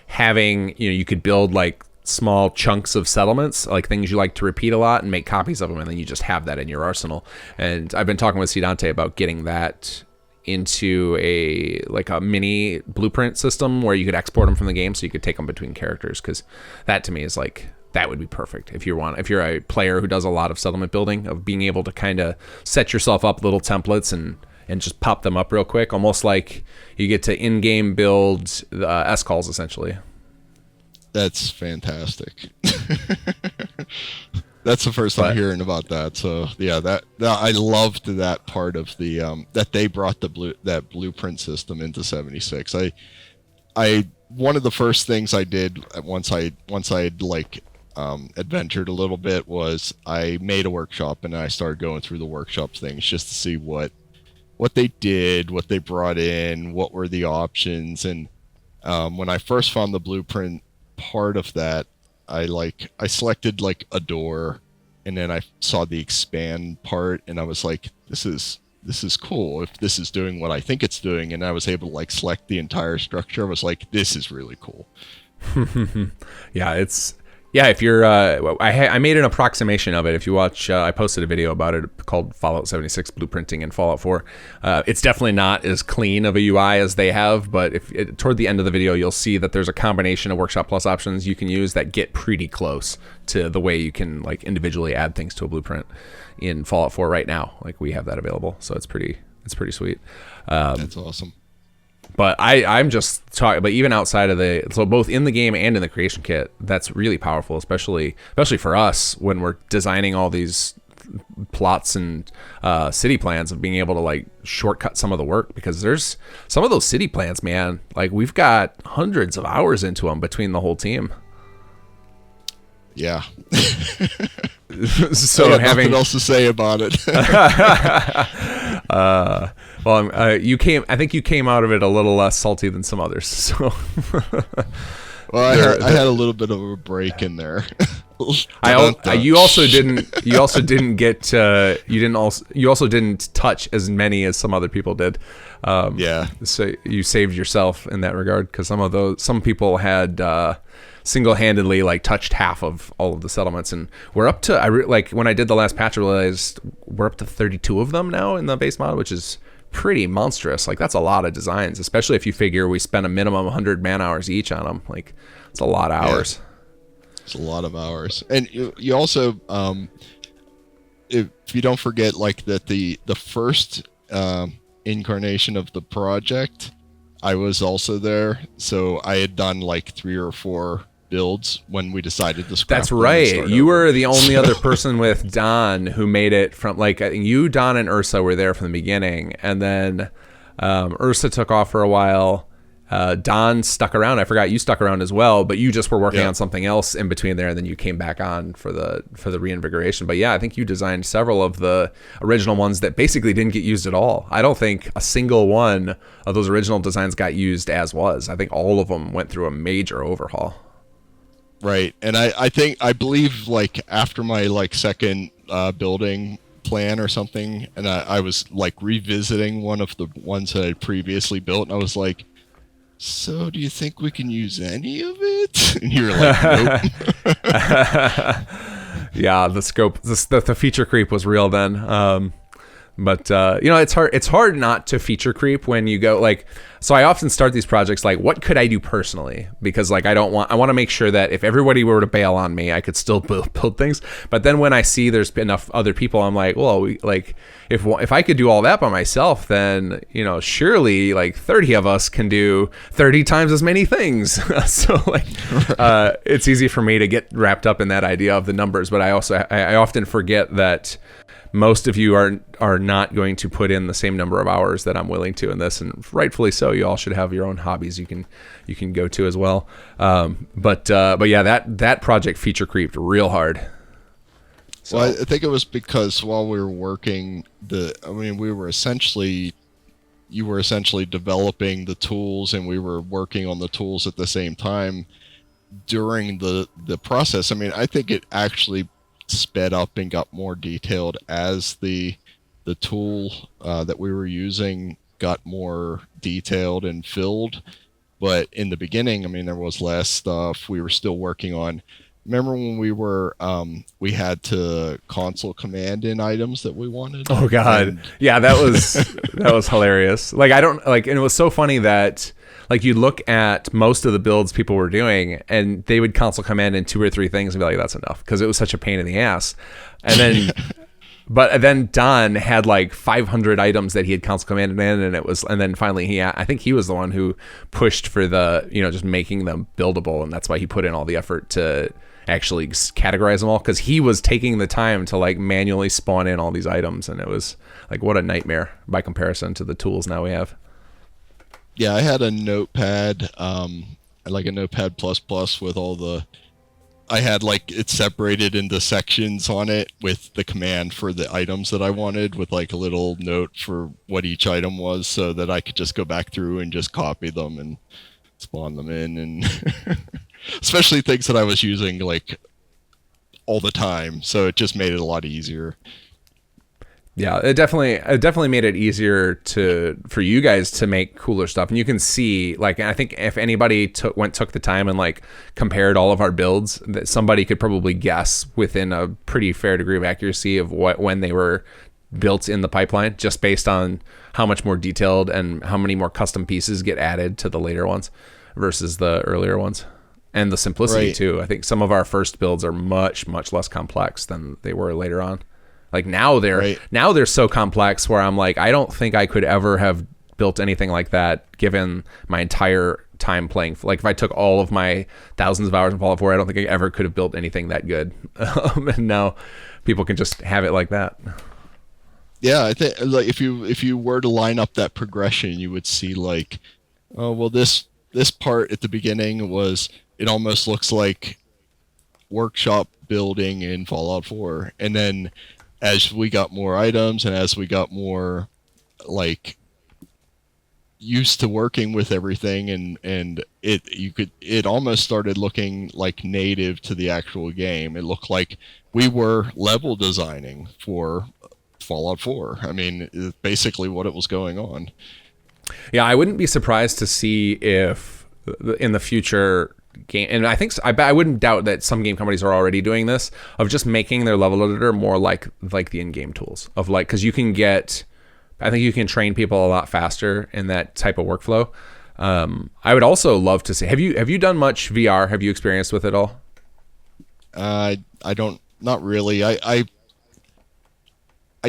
Speaker 2: having, you could build like small chunks of settlements, like things you like to repeat a lot, and make copies of them, and then you just have that in your arsenal. And I've been talking with Sidante about getting that into a mini blueprint system where you could export them from the game, so you could take them between characters, because that to me is like, that would be perfect if you're a player who does a lot of settlement building, of being able to kind of set yourself up little templates and just pop them up real quick, almost like you get to in-game build S-calls essentially. That's
Speaker 1: fantastic. That's the first time hearing about that. So yeah, that I loved that part of the that they brought that blueprint system into 76. I one of the first things I did once I'd like adventured a little bit was I made a workshop and I started going through the workshop things just to see what they did, what they brought in, what were the options. And when I first found the blueprint part of that, I selected like a door, and then I saw the expand part, and I was like, this is cool if this is doing what I think it's doing. And I was able to like select the entire structure. I was like, this is really cool.
Speaker 2: Yeah, yeah, if you're, I made an approximation of it. If you watch, I posted a video about it called Fallout 76 Blueprinting and Fallout 4. It's definitely not as clean of a UI as they have, but toward the end of the video, you'll see that there's a combination of Workshop Plus options you can use that get pretty close to the way you can like individually add things to a blueprint in Fallout 4 right now. Like we have that available, so it's pretty sweet.
Speaker 1: That's awesome.
Speaker 2: But I'm just talking, but even outside of so both in the game and in the creation kit, that's really powerful, especially for us when we're designing all these plots and city plans, of being able to like shortcut some of the work, because there's some of those city plans, man, like we've got hundreds of hours into them between the whole team.
Speaker 1: Yeah.
Speaker 2: So
Speaker 1: I have nothing else to say about it.
Speaker 2: Well, I think you came out of it a little less salty than some others. So,
Speaker 1: well, I had a little bit of a break in there.
Speaker 2: You also didn't get you also didn't touch as many as some other people did.
Speaker 1: Yeah. So
Speaker 2: you saved yourself in that regard, because some people had single-handedly like touched half of all of the settlements, and we're up to like when I did the last patch, I realized we're up to 32 of them now in the base mod, which is pretty monstrous. Like that's a lot of designs, especially if you figure we spent a minimum 100 man hours each on them. Like it's a lot of hours.
Speaker 1: It's a lot of hours. And you also if you don't forget like that the first incarnation of the project, I was also there, so I had done like 3 or 4 builds when we decided to scrap.
Speaker 2: That's right. You were the only other person with Don who made it from, like, I think you, Don, and Ursa were there from the beginning, and then Ursa took off for a while. Don stuck around. I forgot you stuck around as well, but you just were working on something else in between there, and then you came back on for the reinvigoration. But yeah, I think you designed several of the original ones that basically didn't get used at all. I don't think a single one of those original designs got used as was. I think all of them went through a major overhaul.
Speaker 1: Right, and I believe like after my like second building plan or something, and I was like revisiting one of the ones that I previously built, and I was like, so do you think we can use any of it? And you're like, nope.
Speaker 2: Yeah, the scope, the feature creep was real then. But it's hard not to feature creep when you go like, so I often start these projects like, what could I do personally? Because like I want to make sure that if everybody were to bail on me, I could still build things. But then when I see there's enough other people, I'm like, well, if I could do all that by myself, then surely like 30 of us can do 30 times as many things. So like it's easy for me to get wrapped up in that idea of the numbers, but I often forget that most of you are not going to put in the same number of hours that I'm willing to in this, and rightfully so. You all should have your own hobbies you can go to as well. But yeah, that project feature creeped real hard. So.
Speaker 1: Well, I think it was because while we were working, you were essentially developing the tools, and we were working on the tools at the same time during the process. I mean, I think it actually sped up and got more detailed as the tool that we were using got more detailed and filled. But in the beginning, I mean, there was less stuff. We were still working on. Remember when we had to console command in items that we wanted?
Speaker 2: Oh God, yeah, that was hilarious. Like and it was so funny that. Like you look at most of the builds people were doing, and they would console command in 2 or 3 things and be like, "That's enough," because it was such a pain in the ass. And then, but then Don had like 500 items that he had console commanded in, and then finally I think he was the one who pushed for the just making them buildable, and that's why he put in all the effort to actually categorize them all, because he was taking the time to like manually spawn in all these items, and it was like what a nightmare by comparison to the tools now we have.
Speaker 1: Yeah, I had a notepad, like a Notepad++ with all the I had like it separated into sections on it with the command for the items that I wanted, with like a little note for what each item was, so that I could just go back through and just copy them and spawn them in, and especially things that I was using like all the time, so it just made it a lot easier.
Speaker 2: Yeah, it definitely made it easier for you guys to make cooler stuff. And you can see, like, I think if anybody took the time and like compared all of our builds, that somebody could probably guess within a pretty fair degree of accuracy of when they were built in the pipeline, just based on how much more detailed and how many more custom pieces get added to the later ones versus the earlier ones. And the simplicity
Speaker 1: Right.
Speaker 2: too. I think some of our first builds are much, much less complex than they were later on. Like now they're so complex where I'm like, I don't think I could ever have built anything like that given my entire time playing. Like if I took all of my thousands of hours in Fallout 4, I don't think I ever could have built anything that good. And now people can just have it like that.
Speaker 1: Yeah, I think like if you were to line up that progression, you would see like, oh well, this part at the beginning was, it almost looks like workshop building in Fallout 4, and then as we got more items and as we got more like used to working with everything, and it almost started looking like native to the actual game. It looked like we were level designing for Fallout 4. I mean, it's basically what it was going on.
Speaker 2: Yeah, I wouldn't be surprised to see if in the future game, and I think I wouldn't doubt that some game companies are already doing this, of just making their level editor more like the in-game tools of like, because I think you can train people a lot faster in that type of workflow. I would also love to see, have you done much VR? Have you experienced with it all?
Speaker 1: I don't, not really. I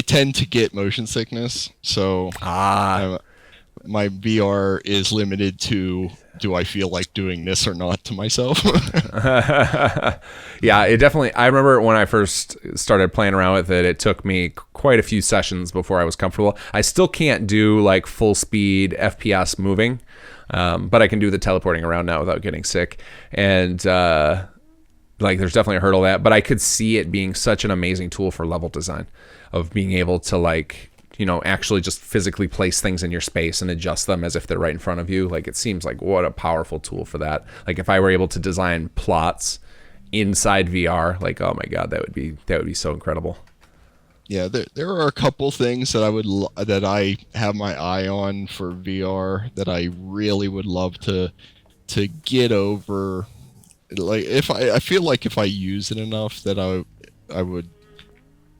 Speaker 1: tend to get motion sickness, so my VR is limited to, do I feel like doing this or not to myself?
Speaker 2: Yeah, it definitely, I remember when I first started playing around with it, it took me quite a few sessions before I was comfortable. I still can't do like full speed FPS moving, but I can do the teleporting around now without getting sick. And like there's definitely a hurdle to that, but I could see it being such an amazing tool for level design, of being able to like, actually just physically place things in your space and adjust them as if they're right in front of you. Like it seems like what a powerful tool for that. Like if I were able to design plots inside VR, like, oh my God, that would be so incredible.
Speaker 1: Yeah, there are a couple things that that I have my eye on for VR that I really would love to get over. Like if I feel like if I use it enough that I would.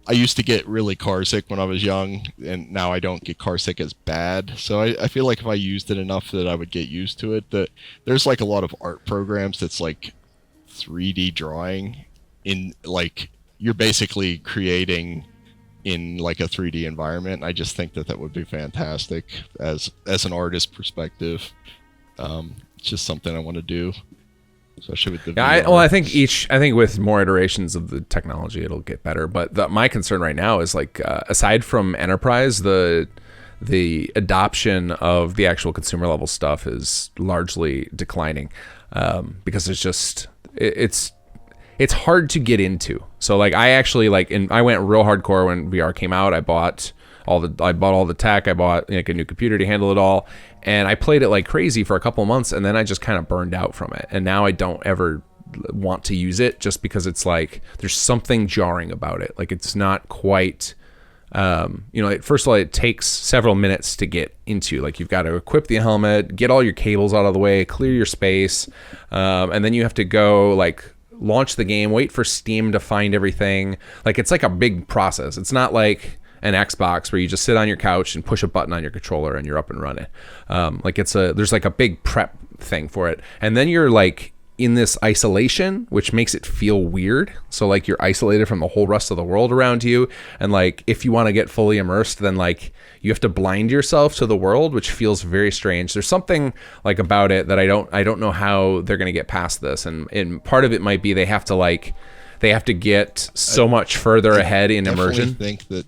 Speaker 1: I used to get really car sick when I was young, and now I don't get car sick as bad. So I feel like if I used it enough that I would get used to it. That there's like a lot of art programs that's like 3D drawing, in like you're basically creating in like a 3D environment. I just think that would be fantastic as an artist perspective. It's just something I want to do, especially with the
Speaker 2: Yeah,
Speaker 1: VR.
Speaker 2: I think with more iterations of the technology, it'll get better. But my concern right now is like, aside from enterprise, the adoption of the actual consumer level stuff is largely declining, because it's hard to get into. So like I actually I went real hardcore when VR came out. I bought all the tech. I bought like a new computer to handle it all, and I played it like crazy for a couple of months, and then I just kind of burned out from it. And now I don't ever want to use it, just because it's like there's something jarring about it. Like it's not quite. First of all, it takes several minutes to get into. Like you've got to equip the helmet, get all your cables out of the way, clear your space, and then you have to go like launch the game, wait for Steam to find everything. Like it's like a big process. It's not like an Xbox where you just sit on your couch and push a button on your controller and you're up and running. There's like a big prep thing for it, and then you're like in this isolation, which makes it feel weird. So like you're isolated from the whole rest of the world around you, and like if you want to get fully immersed, then like you have to blind yourself to the world, which feels very strange. There's something like about it that I don't know how they're going to get past this, and part of it might be they have to get so much further ahead in immersion.
Speaker 1: I think that.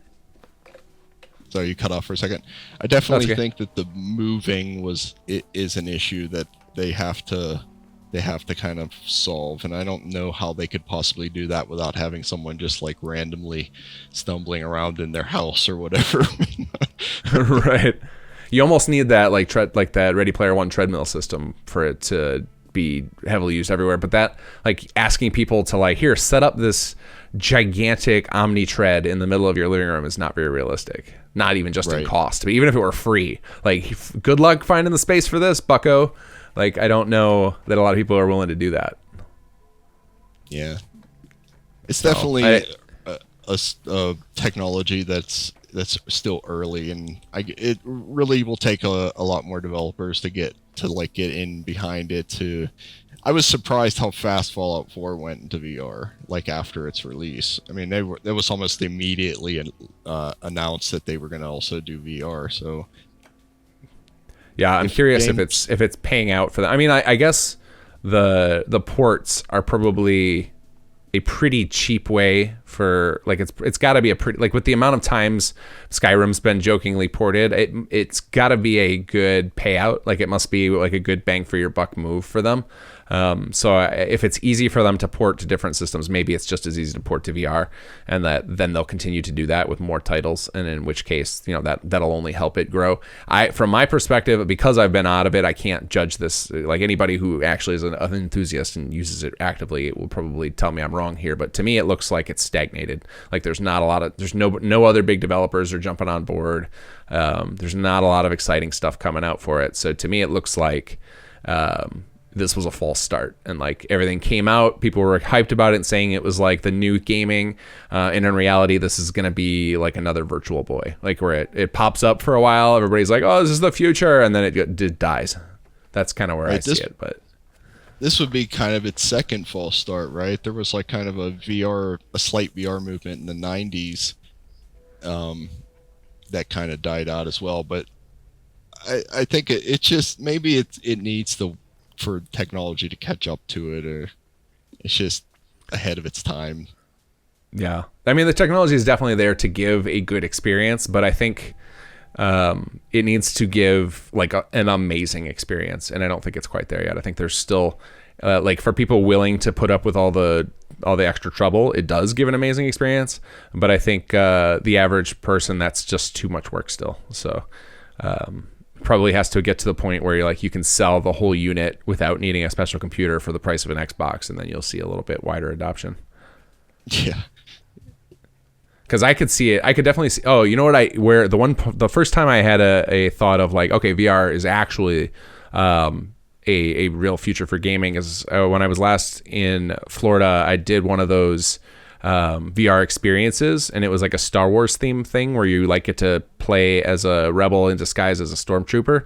Speaker 1: Sorry, you cut off for a second. I definitely think that the moving is an issue that they have to they have to kind of solve, and I don't know how they could possibly do that without having someone just like randomly stumbling around in their house or whatever.
Speaker 2: Right. You almost need that like that Ready Player One treadmill system for it to be heavily used everywhere. But that, like, asking people to like, here, set up this gigantic Omni tread in the middle of your living room is not very realistic. Not even just in
Speaker 1: Right.
Speaker 2: cost, but even if it were free, like, good luck finding the space for this, bucko. Like, I don't know that a lot of people are willing to do that.
Speaker 1: Yeah, it's
Speaker 2: So,
Speaker 1: definitely a technology that's still early, and it really will take a lot more developers to get in behind it. I was surprised how fast Fallout 4 went into VR, like after its release. I mean, that was almost immediately announced that they were going to also do VR. So
Speaker 2: yeah, I'm
Speaker 1: if
Speaker 2: curious
Speaker 1: games,
Speaker 2: if it's paying out for that. I mean, I guess the ports are probably a pretty cheap way for, like, it's got to be a pretty, like, with the amount of times Skyrim's been jokingly ported, it's got to be a good payout. Like, it must be like a good bang for your buck move for them. So if it's easy for them to port to different systems, maybe it's just as easy to port to VR, and then they'll continue to do that with more titles. And in which case, that'll only help it grow. From my perspective, because I've been out of it, I can't judge this. Like, anybody who actually is an enthusiast and uses it actively, it will probably tell me I'm wrong here. But to me, it looks like it's stagnated. Like, there's no other big developers are jumping on board. There's not a lot of exciting stuff coming out for it. So to me, it looks like this was a false start, and like everything came out, people were hyped about it and saying it was like the new gaming, and in reality this is going to be like another Virtual Boy, like where it pops up for a while, everybody's like, oh, this is the future, and then it dies. That's kind of where I see it. But
Speaker 1: this would be kind of its second false start, right? There was like kind of a slight VR movement in the 90s, that kind of died out as well. But I think it just, maybe it needs for technology to catch up to it, or it's just ahead of its time.
Speaker 2: yeah, I mean, the technology is definitely there to give a good experience, but I think it needs to give like an amazing experience, and I don't think it's quite there yet. I think there's still like, for people willing to put up with all the extra trouble, it does give an amazing experience, but I think the average person, that's just too much work still. So probably has to get to the point where you can sell the whole unit without needing a special computer for the price of an Xbox, and then you'll see a little bit wider adoption.
Speaker 1: Yeah.
Speaker 2: Because I could see it. I could definitely see. Oh, you know what? The first time I had a thought of like, okay, VR is actually a real future for gaming is when I was last in Florida. I did one of those VR experiences, and it was like a Star Wars theme thing where you like get to play as a rebel in disguise as a stormtrooper,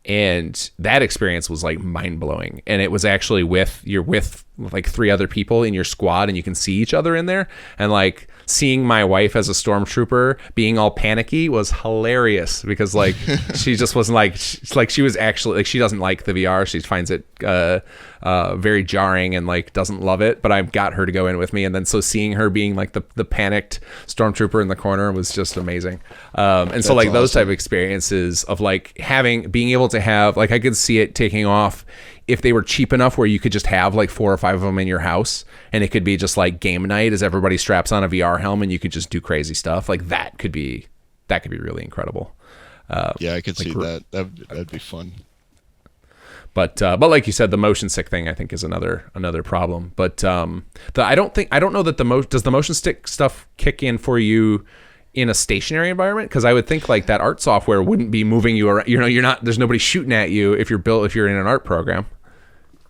Speaker 2: and that experience was like mind blowing. And it was actually you're with like 3 other people in your squad, and you can see each other in there, and like seeing my wife as a stormtrooper being all panicky was hilarious, because like she just wasn't like she was actually like, she doesn't like the VR. She finds it very jarring and like doesn't love it, but I've got her to go in with me, and then so seeing her being like the panicked stormtrooper in the corner was just amazing. And so like those type of experiences of like being able to have, like, I could see it taking off if they were cheap enough where you could just have like 4 or 5 of them in your house, and it could be just like game night as everybody straps on a VR helmet and you could just do crazy stuff. Like that could be really incredible.
Speaker 1: Yeah, I could see that. That'd be fun.
Speaker 2: But like you said, the motion stick thing I think is another problem. But I don't know that does the motion stick stuff kick in for you in a stationary environment? Because I would think like that art software wouldn't be moving you around. You're not. There's nobody shooting at you if you're in an art program.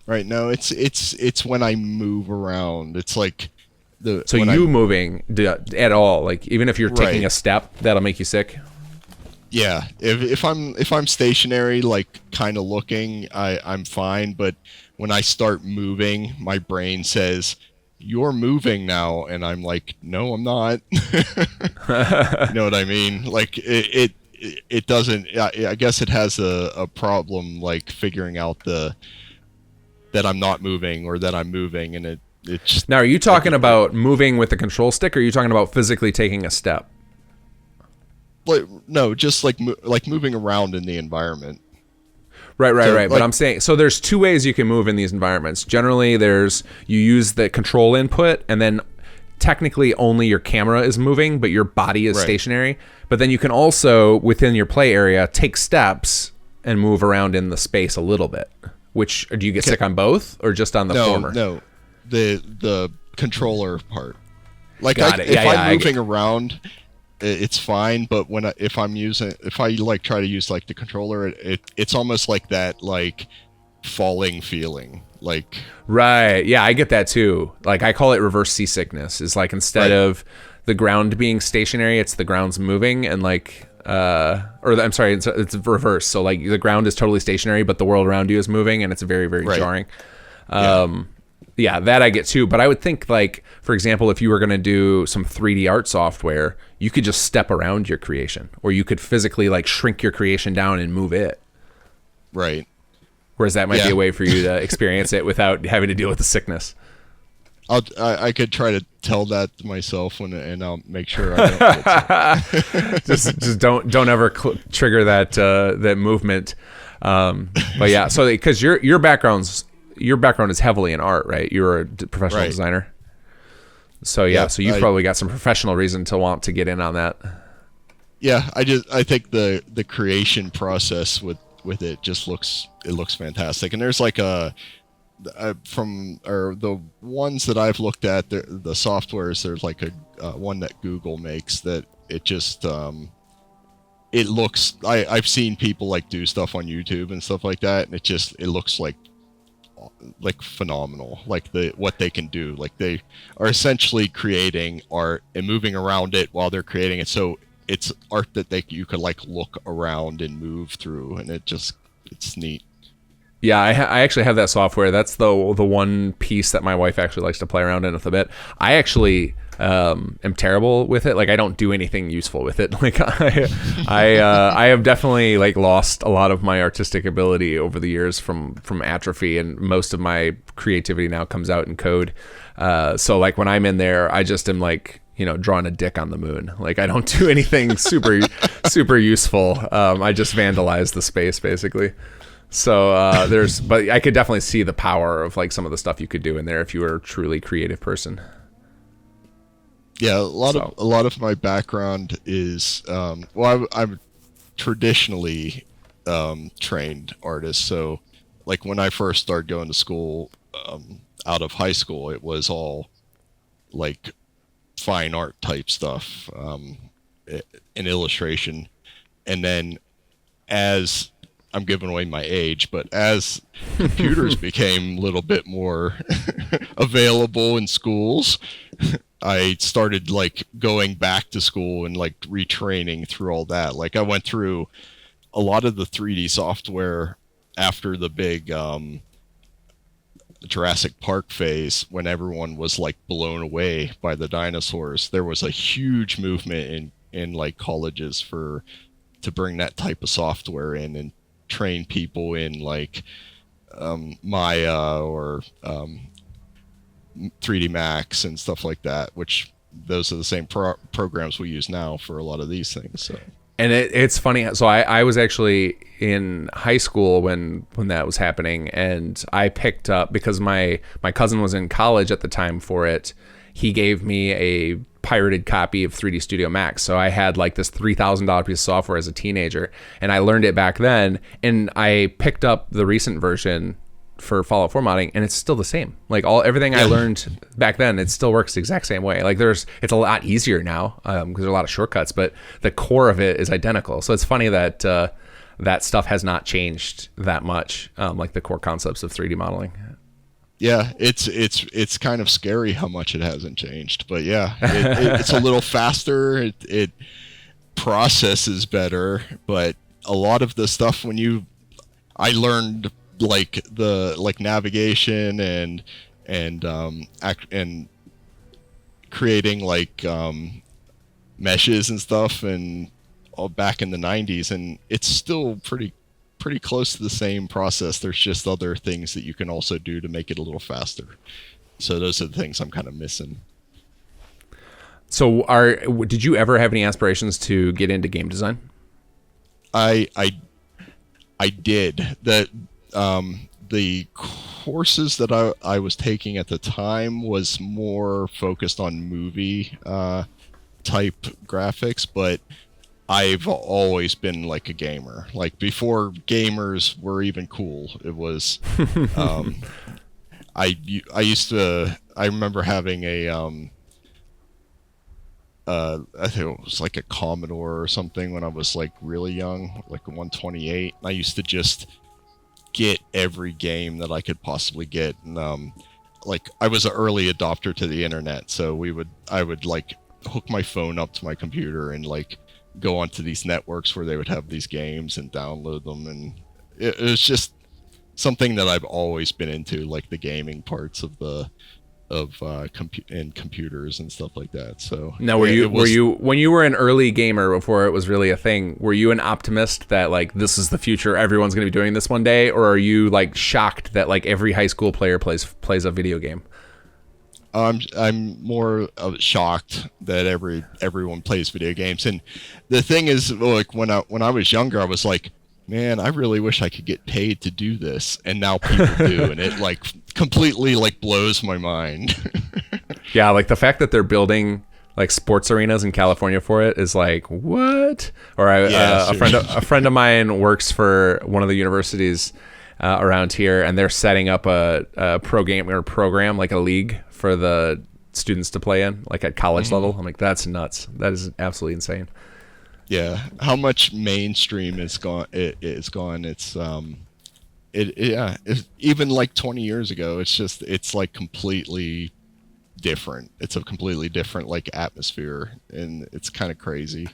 Speaker 1: Right. No, it's when I move around. It's like
Speaker 2: moving at all, like even if you're taking a step, that'll make you sick.
Speaker 1: Yeah, if I'm stationary, like kind of looking, I'm fine. But when I start moving, my brain says, "You're moving now," and I'm like, "No, I'm not." You know what I mean? Like it doesn't. I guess it has a problem like figuring out that I'm not moving or that I'm moving, and it's.
Speaker 2: Now, are you talking about moving with the control stick, or are you talking about physically taking a step?
Speaker 1: No, just like moving around in the environment.
Speaker 2: Right. But
Speaker 1: Like,
Speaker 2: I'm saying, so there's two ways you can move in these environments. Generally, you use the control input, and then technically only your camera is moving, but your body is
Speaker 1: right.
Speaker 2: stationary. But then you can also, within your play area, take steps and move around in the space a little bit. Which, do you get sick on both, or just on the former?
Speaker 1: No, the controller part. Like,
Speaker 2: Got it.
Speaker 1: if
Speaker 2: Yeah,
Speaker 1: I'm moving around, it's fine. But if I like try to use like the controller, it's almost like that like falling feeling. Like,
Speaker 2: Right. Yeah, I get that too. Like, I call it reverse seasickness. Is like, instead of the ground being stationary, it's the ground's moving, and like, I'm sorry, it's reverse. So like, the ground is totally stationary, but the world around you is moving, and it's very, very jarring. Yeah, that I get too. But I would think, like, for example, if you were going to do some 3D art software, you could just step around your creation, or you could physically like shrink your creation down and move it.
Speaker 1: right.
Speaker 2: Whereas that might be a way for you to experience it without having to deal with the sickness.
Speaker 1: I could try to tell that to myself and I'll make sure I don't.
Speaker 2: just don't ever trigger that movement. But yeah, so because your background is heavily in art, right? You're a professional designer. So so you've probably got some professional reason to want to get in on that.
Speaker 1: Yeah, I think the creation process with it just looks fantastic. And there's like the ones that I've looked at, the softwares, there's like a one that Google makes that it just it looks, I've seen people like do stuff on YouTube and stuff like that, and it looks like phenomenal, like what they can do. Like, they are essentially creating art and moving around it while they're creating it, so it's art that you could like look around and move through, and it's neat.
Speaker 2: Yeah, I actually have that software. That's the one piece that my wife actually likes to play around in a bit. I actually am terrible with it. Like, I don't do anything useful with it. Like, I have definitely like lost a lot of my artistic ability over the years from atrophy, and most of my creativity now comes out in code. So like, when I'm in there, I just am like, drawing a dick on the moon. Like, I don't do anything super useful. I just vandalize the space basically. So but I could definitely see the power of like some of the stuff you could do in there if you were a truly creative person.
Speaker 1: Yeah, a lot of my background is I'm traditionally trained artist. So like, when I first started going to school out of high school, it was all like fine art type stuff, in illustration. And then, as I'm giving away my age, but as computers became a little bit more available in schools, I started like going back to school and like retraining through all that. Like, I went through a lot of the 3D software after the big Jurassic Park phase, when everyone was like blown away by the dinosaurs. There was a huge movement in like colleges to bring that type of software in and train people in like Maya or 3D Max and stuff like that, which those are the same programs we use now for a lot of these things. So.
Speaker 2: And it's funny. So I was actually in high school when that was happening, and I picked up, because my cousin was in college at the time for it. He gave me a pirated copy of 3D Studio Max. So I had like this $3,000 piece of software as a teenager, and I learned it back then. And I picked up the recent version for Fallout 4 modding, and it's still the same. Like, everything I learned back then, it still works the exact same way. Like, it's a lot easier now because there's a lot of shortcuts, but the core of it is identical. So it's funny that that stuff has not changed that much, like the core concepts of 3D modeling.
Speaker 1: Yeah, it's kind of scary how much it hasn't changed, but yeah, it's a little faster. It processes better, but a lot of the stuff I learned like navigation and creating like meshes and stuff, and all back in the 90s, and it's still pretty close to the same process. There's just other things that you can also do to make it a little faster. So those are the things I'm kind of missing.
Speaker 2: So did you ever have any aspirations to get into game design?
Speaker 1: I I did. The courses that I was taking at the time was more focused on movie type graphics, but I've always been like a gamer. Like before gamers were even cool, it was. Um, I used to. I remember having a I think it was like a Commodore or something when I was like really young, like a 128. I used to just get every game that I could possibly get, and like I was an early adopter to the internet, so I would like hook my phone up to my computer and like go onto these networks where they would have these games and download them, and it was just something that I've always been into, like the gaming parts of the and computers and stuff like that. So
Speaker 2: Now, were you when you were an early gamer before it was really a thing? Were you an optimist that like this is the future, everyone's going to be doing this one day, or are you like shocked that like every high school player plays a video game?
Speaker 1: I'm more shocked that everyone plays video games, and the thing is, like when I was younger, I was like, man, I really wish I could get paid to do this, and now people do, and it like completely like blows my mind.
Speaker 2: Yeah, like the fact that they're building like sports arenas in California for it is like what? Or
Speaker 1: Yeah,
Speaker 2: a friend of mine works for one of the universities around here, and they're setting up a program like a league for the students to play in, like at college level. I'm like, that's nuts. That is absolutely insane.
Speaker 1: Yeah, how much mainstream is gone? It's gone. Yeah. Even like 20 years ago, it's like completely different. It's a completely different like atmosphere, and it's kind of crazy.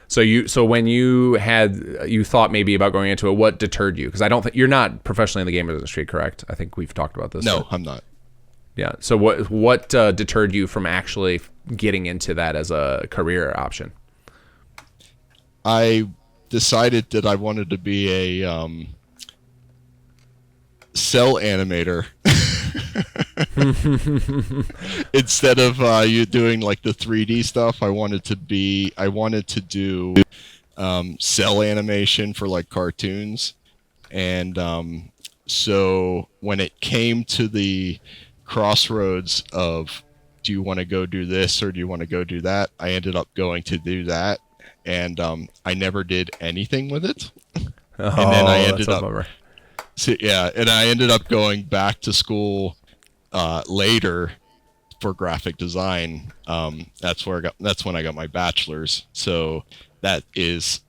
Speaker 2: So when you thought maybe about going into it, what deterred you? Because I don't think you're not professionally in the game industry, correct? I think we've talked about this.
Speaker 1: No, I'm not.
Speaker 2: Yeah. So what deterred you from actually getting into that as a career option?
Speaker 1: I decided that I wanted to be a cell animator instead of you doing like the 3D stuff. I wanted to do cell animation for like cartoons, and so when it came to the crossroads of do you want to go do this or do you want to go do that, I ended up going to do that, and I never did anything with it. And then I ended up and I ended up going back to school later for graphic design. That's when I got my bachelor's. So that is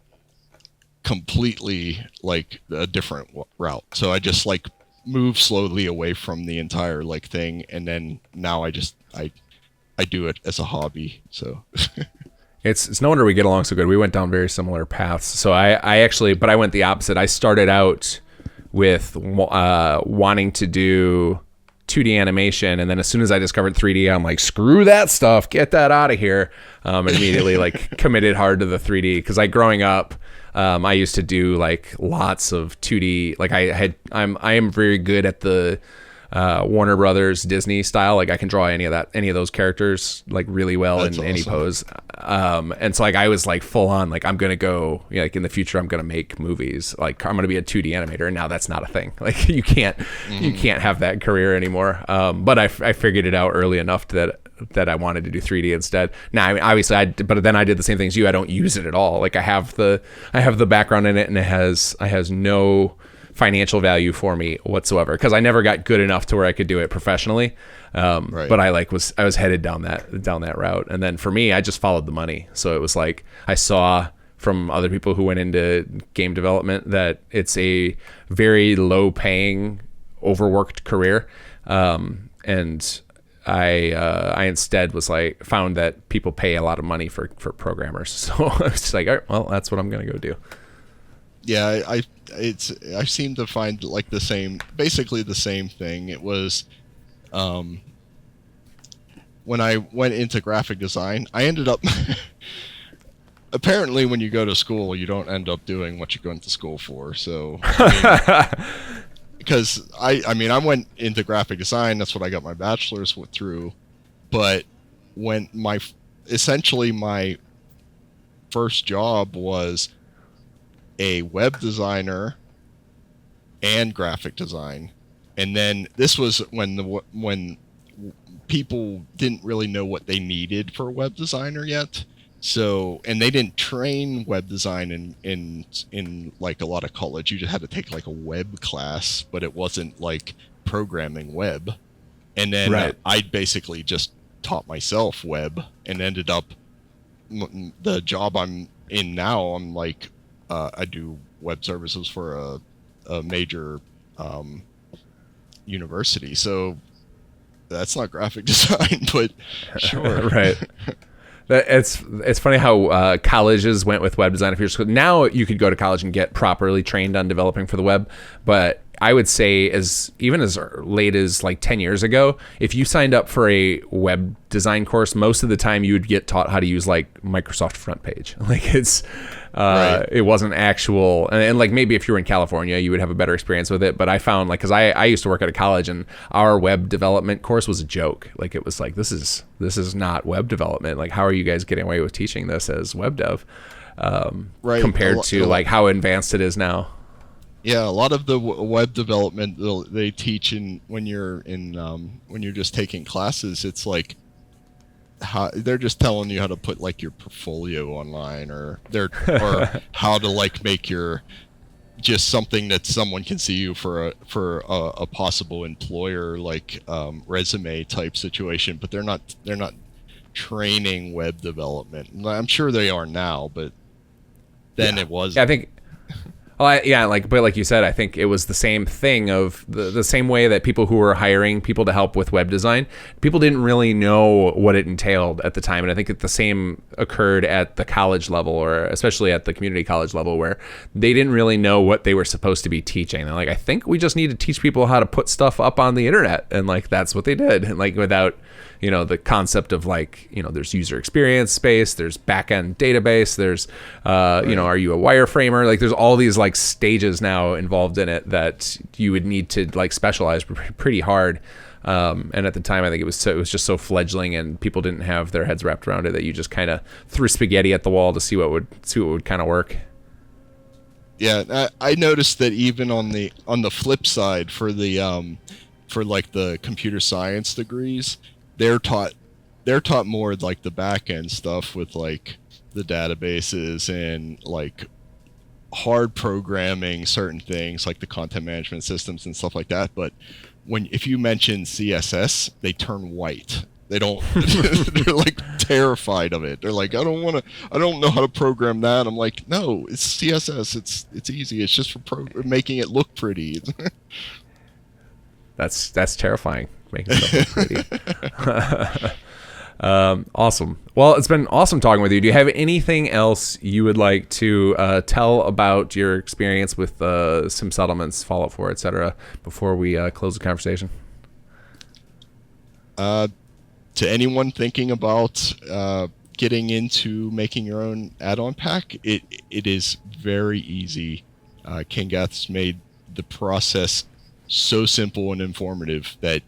Speaker 1: completely like a different route. So I just like move slowly away from the entire like thing, and then now I do it as a hobby. So
Speaker 2: It's no wonder we get along so good. We went down very similar paths. So but I went the opposite. I started out with wanting to do 2D animation, and then as soon as I discovered 3D, I'm like, screw that stuff, get that out of here. And immediately like committed hard to the 3D, because growing up, I used to do like lots of 2D. Like I am very good at the Warner Brothers Disney style. Like I can draw any of those characters like really well. That's in awesome. Any pose. And so like I was like full on like I'm gonna go, like in the future I'm gonna make movies. Like I'm gonna be a 2D animator, and now that's not a thing. Like you can't have that career anymore. But I figured it out early enough that I wanted to do 3D instead. Now, I mean, obviously, but then I did the same thing as you. I don't use it at all. Like I have the background in it, and it has no financial value for me whatsoever, because I never got good enough to where I could do it professionally. Right. But I was headed down that route, and then for me, I just followed the money. So it was like I saw from other people who went into game development that it's a very low paying, overworked career, and I instead was like found that people pay a lot of money for programmers. So I was just like, all right, well, that's what I'm gonna go do.
Speaker 1: Yeah, I seem to find like basically the same thing. It was when I went into graphic design, I ended up apparently when you go to school, you don't end up doing what you're going to school for. So because I went into graphic design, that's what I got my bachelor's through. But when essentially my first job was a web designer and graphic design. And then this was when people didn't really know what they needed for a web designer yet. So, and they didn't train web design in like a lot of college. You just had to take like a web class, but it wasn't like programming web. And then
Speaker 2: Right.
Speaker 1: I basically just taught myself web and ended up the job I'm in now. I'm like, I do web services for a major university. So that's not graphic design, but sure.
Speaker 2: Right. It's funny how colleges went with web design. If you're now, you could go to college and get properly trained on developing for the web, but I would say even as late as like 10 years ago, if you signed up for a web design course, most of the time you would get taught how to use like Microsoft Front Page. Like
Speaker 1: Right.
Speaker 2: it wasn't actual, and like maybe if you were in California, you would have a better experience with it. But I found like, cause I used to work at a college and our web development course was a joke. Like it was like, this is not web development. Like, how are you guys getting away with teaching this as web dev?
Speaker 1: Right.
Speaker 2: Compared to like how advanced it is now.
Speaker 1: Yeah, a lot of the web development they teach when you're just taking classes. It's like they're just telling you how to put like your portfolio online, or how to like make your just something that someone can see you for a possible employer, like resume type situation. But they're not training web development. I'm sure they are now, but then it was.
Speaker 2: Yeah, I think. Well, but like you said, I think it was the same thing of the same way that people who were hiring people to help with web design, people didn't really know what it entailed at the time. And I think that the same occurred at the college level, or especially at the community college level, where they didn't really know what they were supposed to be teaching. They're like, I think we just need to teach people how to put stuff up on the internet. And like, that's what they did. And like, without, the concept of like, there's user experience space, there's backend database, there's, are you a wireframer? Like there's all these like stages now involved in it that you would need to like specialize pretty hard. And at the time, I think it was just so fledgling and people didn't have their heads wrapped around it that you just kind of threw spaghetti at the wall to see what would kind of work.
Speaker 1: Yeah, I noticed that even on the flip side for the for like the computer science degrees, they're taught more like the back end stuff with like the databases and like hard programming certain things like the content management systems and stuff like that. But if you mention CSS, they turn white. They don't. They're like terrified of it. They're like, I don't know how to program that. I'm like, no, it's CSS. It's easy. It's just for making it look pretty.
Speaker 2: That's terrifying. Making stuff look pretty. Awesome. Well, it's been awesome talking with you. Do you have anything else you would like to tell about your experience with Sim Settlements, Fallout 4, etc., before we close the conversation?
Speaker 1: To anyone thinking about getting into making your own add-on pack, it is very easy. Kinggath's made the process so simple and informative that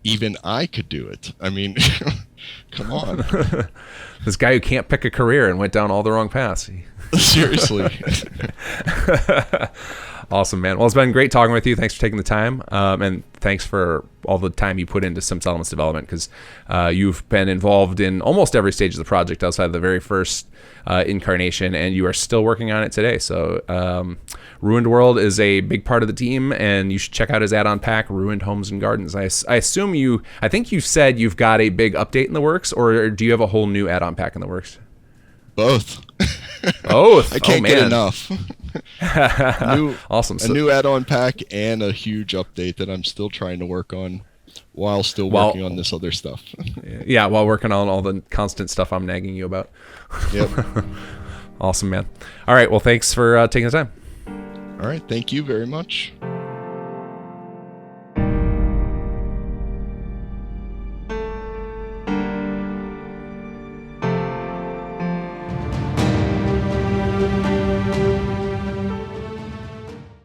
Speaker 1: even I could do it. I mean, come on.
Speaker 2: This guy who can't pick a career and went down all the wrong paths.
Speaker 1: Seriously.
Speaker 2: Awesome, man. Well, it's been great talking with you. Thanks for taking the time. And thanks for all the time you put into Sim Settlements development, because you've been involved in almost every stage of the project outside of the very first incarnation, and you are still working on it today. So Ruined World is a big part of the team, and you should check out his add-on pack, Ruined Homes and Gardens. I think you said you've got a big update in the works, or do you have a whole new add-on pack in the works?
Speaker 1: Both.
Speaker 2: Both.
Speaker 1: I can't get enough.
Speaker 2: Awesome.
Speaker 1: A new add-on pack and a huge update that I'm still trying to work on while still working on this other stuff.
Speaker 2: Yeah, while working on all the constant stuff I'm nagging you about.
Speaker 1: Yep.
Speaker 2: Awesome, man. All right. Well, thanks for taking the time.
Speaker 1: All right. Thank you very much.